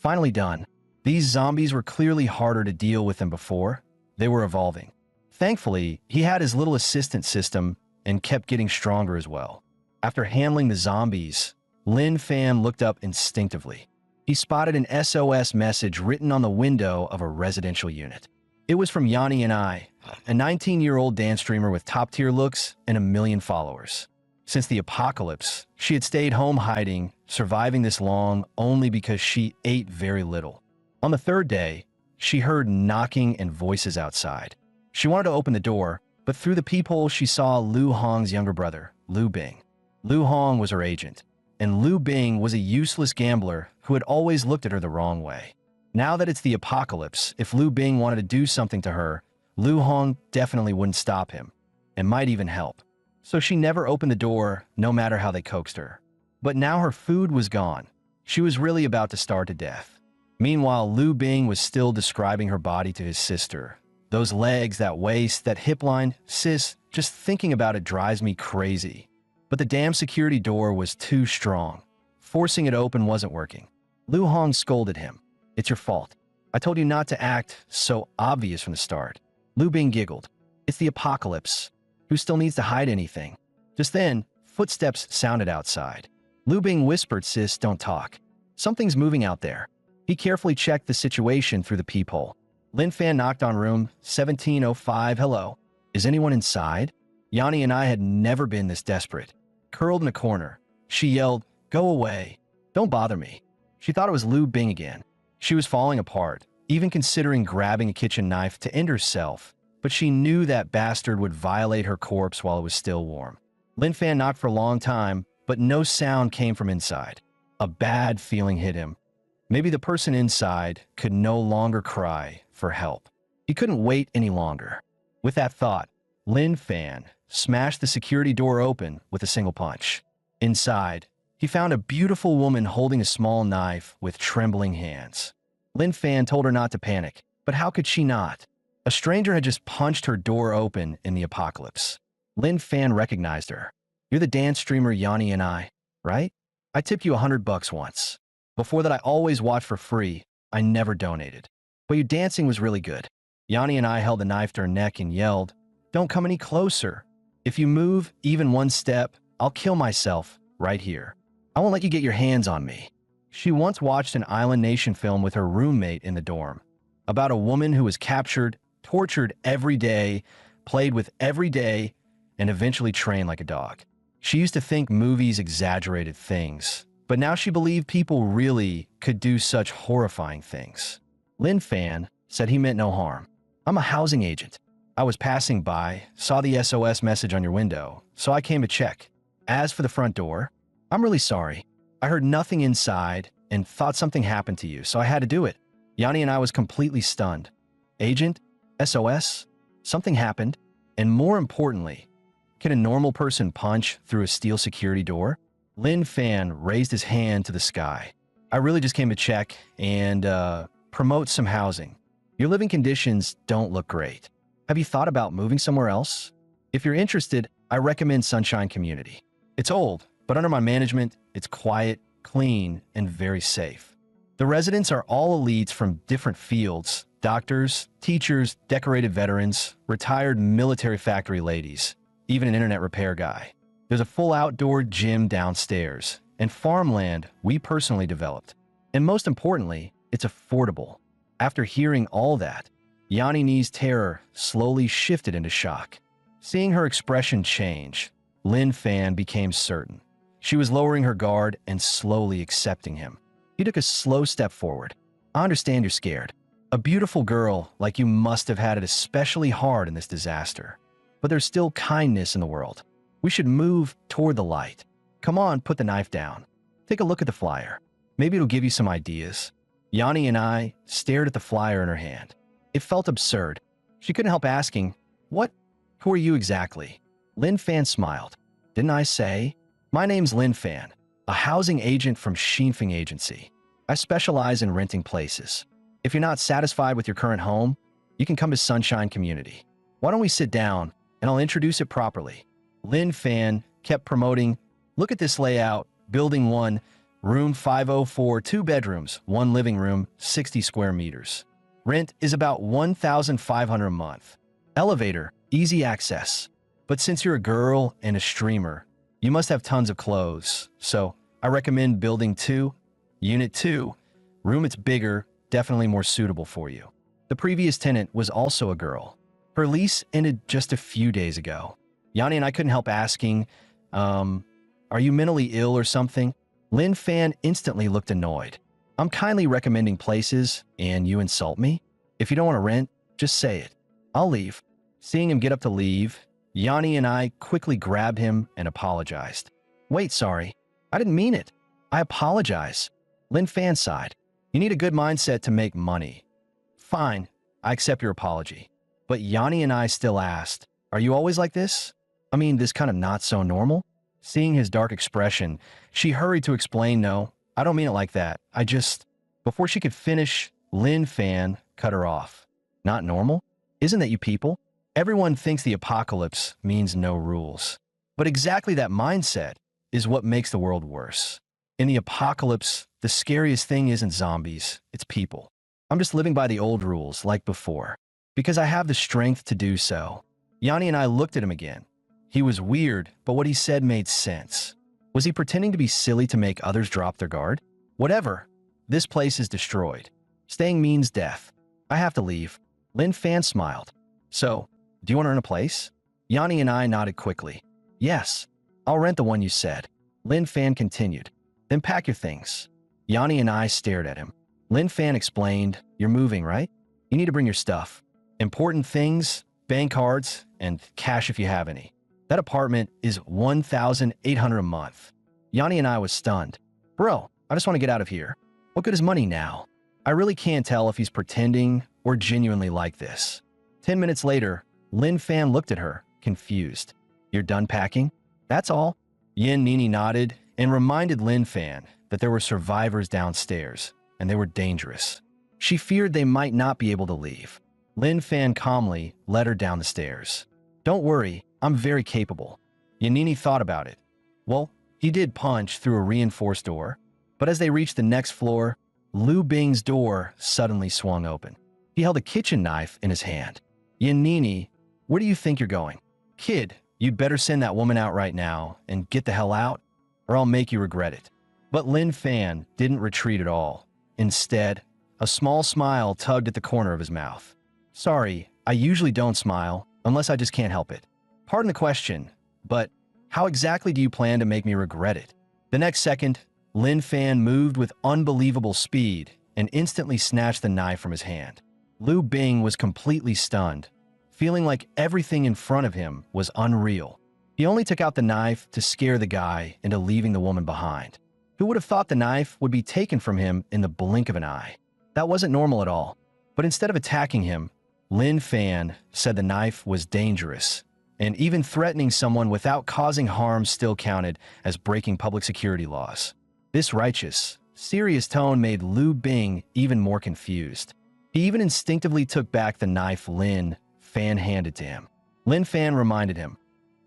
Finally done. These zombies were clearly harder to deal with than before. They were evolving. Thankfully, he had his little assistant system and kept getting stronger as well. After handling the zombies, Lin Fan looked up instinctively. He spotted an SOS message written on the window of a residential unit. It was from Yanni and I, a 19-year-old dance streamer with top-tier looks and 1 million followers. Since the apocalypse, she had stayed home hiding, surviving this long only because she ate very little. On the 3rd day, she heard knocking and voices outside. She wanted to open the door, but through the peephole she saw Lu Hong's younger brother, Lu Bing. Lu Hong was her agent, and Lu Bing was a useless gambler who had always looked at her the wrong way. Now that it's the apocalypse, if Lu Bing wanted to do something to her, Lu Hong definitely wouldn't stop him, and might even help. So she never opened the door, no matter how they coaxed her. But now her food was gone. She was really about to starve to death. Meanwhile, Lu Bing was still describing her body to his sister. Those legs, that waist, that hip line, sis, just thinking about it drives me crazy. But the damn security door was too strong. Forcing it open wasn't working. Lu Hong scolded him. "It's your fault. I told you not to act so obvious from the start." Lu Bing giggled. "It's the apocalypse. Who still needs to hide anything?" Just then, footsteps sounded outside. Lu Bing whispered, "Sis, don't talk. Something's moving out there." He carefully checked the situation through the peephole. Lin Fan knocked on room 1705. "Hello. Is anyone inside?" Yanni and I had never been this desperate. Curled in a corner, she yelled, "Go away. Don't bother me." She thought it was Lu Bing again. She was falling apart, even considering grabbing a kitchen knife to end herself, but she knew that bastard would violate her corpse while it was still warm. Lin Fan knocked for a long time, but no sound came from inside. A bad feeling hit him. Maybe the person inside could no longer cry for help. He couldn't wait any longer. With that thought, Lin Fan smashed the security door open with a single punch. Inside, he found a beautiful woman holding a small knife with trembling hands. Lin Fan told her not to panic, but how could she not? A stranger had just punched her door open in the apocalypse. Lin Fan recognized her. "You're the dance streamer Yanni and I, right? I tipped you $100 once. Before that, I always watched for free. I never donated. But your dancing was really good." Yanni and I held the knife to her neck and yelled, "Don't come any closer. If you move even one step, I'll kill myself right here. I won't let you get your hands on me." She once watched an Island Nation film with her roommate in the dorm about a woman who was captured, tortured every day, played with every day, and eventually trained like a dog. She used to think movies exaggerated things, but now she believed people really could do such horrifying things. Lin Fan said he meant no harm. "I'm a housing agent. I was passing by, saw the SOS message on your window, so I came to check. As for the front door, I'm really sorry. I heard nothing inside and thought something happened to you, so I had to do it." Yanni and I was completely stunned. Agent? SOS? Something happened? And more importantly, can a normal person punch through a steel security door? Lin Fan raised his hand to the sky. "I really just came to check and promote some housing. Your living conditions don't look great. Have you thought about moving somewhere else? If you're interested, I recommend Sunshine Community. It's old, but under my management, it's quiet, clean, and very safe. The residents are all elites from different fields: doctors, teachers, decorated veterans, retired military factory ladies, even an internet repair guy. There's a full outdoor gym downstairs, and farmland we personally developed. And most importantly, it's affordable." After hearing all that, Yanni Ni's terror slowly shifted into shock. Seeing her expression change, Lin Fan became certain. She was lowering her guard and slowly accepting him. He took a slow step forward. "I understand you're scared. A beautiful girl like you must have had it especially hard in this disaster. But there's still kindness in the world. We should move toward the light. Come on, put the knife down. Take a look at the flyer. Maybe it'll give you some ideas." Yanni and I stared at the flyer in her hand. It felt absurd. She couldn't help asking, "What? Who are you exactly?" Lin Fan smiled. "Didn't I say? My name's Lin Fan, a housing agent from Xinfeng Agency. I specialize in renting places. If you're not satisfied with your current home, you can come to Sunshine Community. Why don't we sit down and I'll introduce it properly." Lin Fan kept promoting, "Look at this layout, building 1, Room 504, 2 bedrooms, 1 living room, 60 square meters. Rent is about $1,500 a month. Elevator, easy access. But since you're a girl and a streamer, you must have tons of clothes. So I recommend building 2, unit 2. Room it's bigger, definitely more suitable for you. The previous tenant was also a girl. Her lease ended just a few days ago. Yanni and I couldn't help asking, are you mentally ill or something? Lin Fan instantly looked annoyed. I'm kindly recommending places, and you insult me? If you don't want to rent, just say it. I'll leave. Seeing him get up to leave, Yanni and I quickly grabbed him and apologized. Wait, sorry. I didn't mean it. I apologize. Lin Fan sighed. You need a good mindset to make money. Fine, I accept your apology. But Yanni and I still asked, are you always like this? I mean, this kind of not so normal? Seeing his dark expression, she hurried to explain, no, I don't mean it like that. Before she could finish, Lin Fan cut her off. Not normal? Isn't that you people? Everyone thinks the apocalypse means no rules. But exactly that mindset is what makes the world worse. In the apocalypse, the scariest thing isn't zombies, it's people. I'm just living by the old rules, like before, because I have the strength to do so. Yanni and I looked at him again. He was weird, but what he said made sense. Was he pretending to be silly to make others drop their guard? Whatever. This place is destroyed. Staying means death. I have to leave. Lin Fan smiled. So, do you want to rent a place? Yanni and I nodded quickly. Yes, I'll rent the one you said. Lin Fan continued. Then pack your things. Yanni and I stared at him. Lin Fan explained, you're moving, right? You need to bring your stuff. Important things, bank cards, and cash if you have any. That apartment is $1,800 a month. Yanni and I was stunned. Bro, I just want to get out of here. What good is money now? I really can't tell if he's pretending or genuinely like this. 10 minutes later, Lin Fan looked at her, confused. You're done packing? That's all? Yin Nini nodded and reminded Lin Fan that there were survivors downstairs, and they were dangerous. She feared they might not be able to leave. Lin Fan calmly led her down the stairs. Don't worry, I'm very capable. Yanini thought about it. Well, he did punch through a reinforced door, but as they reached the next floor, Lu Bing's door suddenly swung open. He held a kitchen knife in his hand. Yanini, where do you think you're going? Kid, you'd better send that woman out right now and get the hell out, or I'll make you regret it. But Lin Fan didn't retreat at all. Instead, a small smile tugged at the corner of his mouth. Sorry, I usually don't smile, unless I just can't help it. Pardon the question, but how exactly do you plan to make me regret it? The next second, Lin Fan moved with unbelievable speed and instantly snatched the knife from his hand. Lu Bing was completely stunned, feeling like everything in front of him was unreal. He only took out the knife to scare the guy into leaving the woman behind. Who would have thought the knife would be taken from him in the blink of an eye? That wasn't normal at all. But instead of attacking him, Lin Fan said the knife was dangerous, and even threatening someone without causing harm still counted as breaking public security laws. This righteous, serious tone made Lu Bing even more confused. He even instinctively took back the knife Lin Fan handed to him. Lin Fan reminded him,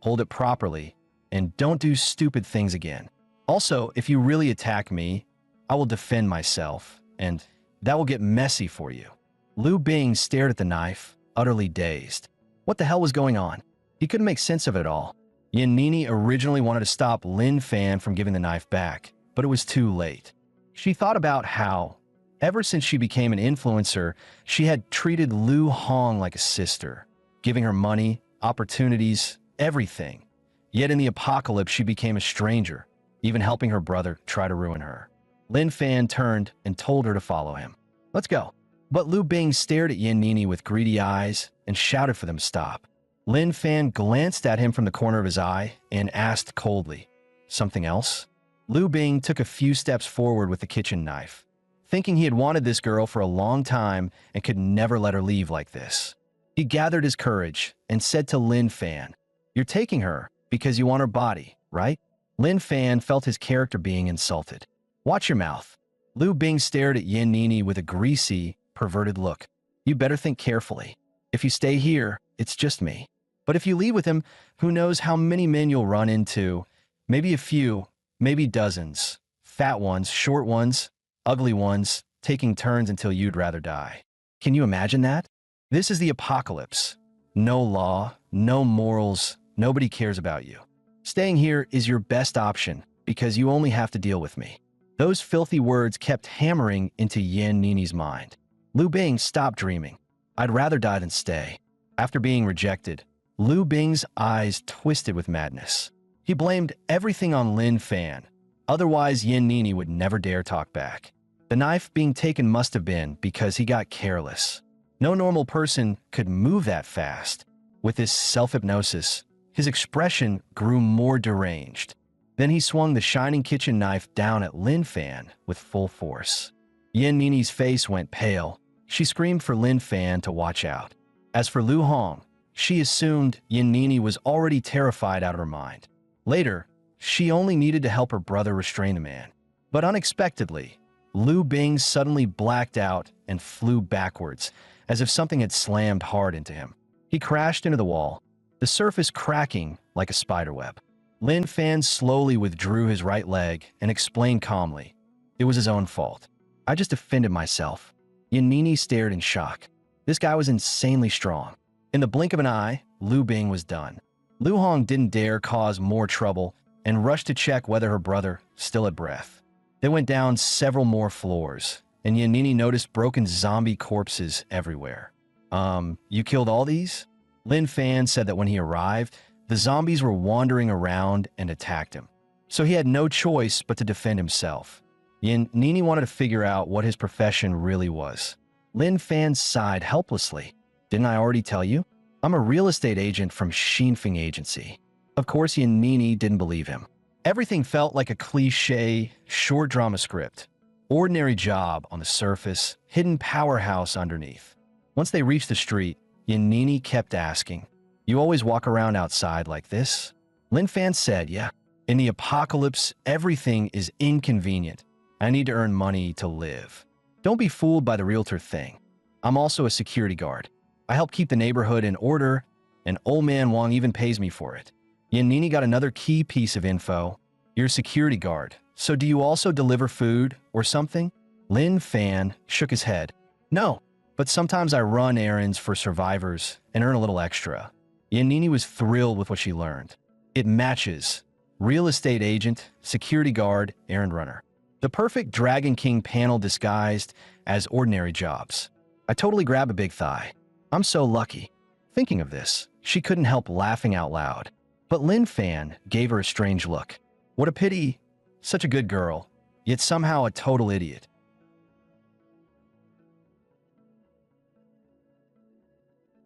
hold it properly, and don't do stupid things again. Also, if you really attack me, I will defend myself, and that will get messy for you. Lu Bing stared at the knife, utterly dazed. What the hell was going on? He couldn't make sense of it all. Yin Nini originally wanted to stop Lin Fan from giving the knife back, but it was too late. She thought about how, ever since she became an influencer, she had treated Lu Hong like a sister, giving her money, opportunities, everything. Yet in the apocalypse, she became a stranger, even helping her brother try to ruin her. Lin Fan turned and told her to follow him. Let's go. But Lu Bing stared at Yin Nini with greedy eyes and shouted for them to stop. Lin Fan glanced at him from the corner of his eye and asked coldly, something else? Lu Bing took a few steps forward with the kitchen knife, thinking he had wanted this girl for a long time and could never let her leave like this. He gathered his courage and said to Lin Fan, you're taking her because you want her body, right? Lin Fan felt his character being insulted. Watch your mouth. Lu Bing stared at Yin Nini with a greasy, perverted look. You better think carefully. If you stay here, it's just me. But if you leave with him, who knows how many men you'll run into? Maybe a few, maybe dozens, Fat ones, short ones, ugly ones, taking turns until you'd rather die. Can you imagine that? This is the apocalypse. No law, no morals, nobody cares about you. Staying here is your best option because you only have to deal with me. Those filthy words kept hammering into Yan Nini's mind. Lu Bing stopped dreaming. I'd rather die than stay. After being rejected, Lu Bing's eyes twisted with madness. He blamed everything on Lin Fan. Otherwise, Yan Nini would never dare talk back. The knife being taken must have been because he got careless. No normal person could move that fast. With this self-hypnosis, his expression grew more deranged. Then he swung the shining kitchen knife down at Lin Fan with full force. Yan Nini's face went pale. She screamed for Lin Fan to watch out. As for Lu Hong, she assumed Yan Nini was already terrified out of her mind. Later, she only needed to help her brother restrain the man. But unexpectedly, Lu Bing suddenly blacked out and flew backwards, as if something had slammed hard into him. He crashed into the wall, the surface cracking like a spiderweb. Lin Fan slowly withdrew his right leg and explained calmly, "It was his own fault. I just defended myself." Yan Nini stared in shock. This guy was insanely strong. In the blink of an eye, Lu Bing was done. Lu Hong didn't dare cause more trouble and rushed to check whether her brother still had breath. They went down several more floors, and Yan Nini noticed broken zombie corpses everywhere. You killed all these?" Lin Fan said that when he arrived, the zombies were wandering around and attacked him. So he had no choice but to defend himself. Yan Nini wanted to figure out what his profession really was. Lin Fan sighed helplessly. "Didn't I already tell you? I'm a real estate agent from Xinfeng Agency." Of course, Yan Nini didn't believe him. Everything felt like a cliché, short drama script. Ordinary job on the surface, hidden powerhouse underneath. Once they reached the street, Yan Nini kept asking, "You always walk around outside like this?" Lin Fan said, "Yeah. In the apocalypse, everything is inconvenient. I need to earn money to live. Don't be fooled by the realtor thing. I'm also a security guard. I help keep the neighborhood in order, and old man Wang even pays me for it." Yan Nini got another key piece of info. "You're a security guard, so do you also deliver food or something?" Lin Fan shook his head. "No, but sometimes I run errands for survivors and earn a little extra." Yan Nini was thrilled with what she learned. It matches. Real estate agent, security guard, errand runner. The perfect Dragon King panel disguised as ordinary jobs. I totally grab a big thigh. I'm so lucky. Thinking of this, she couldn't help laughing out loud. But Lin Fan gave her a strange look. What a pity. Such a good girl, yet somehow a total idiot.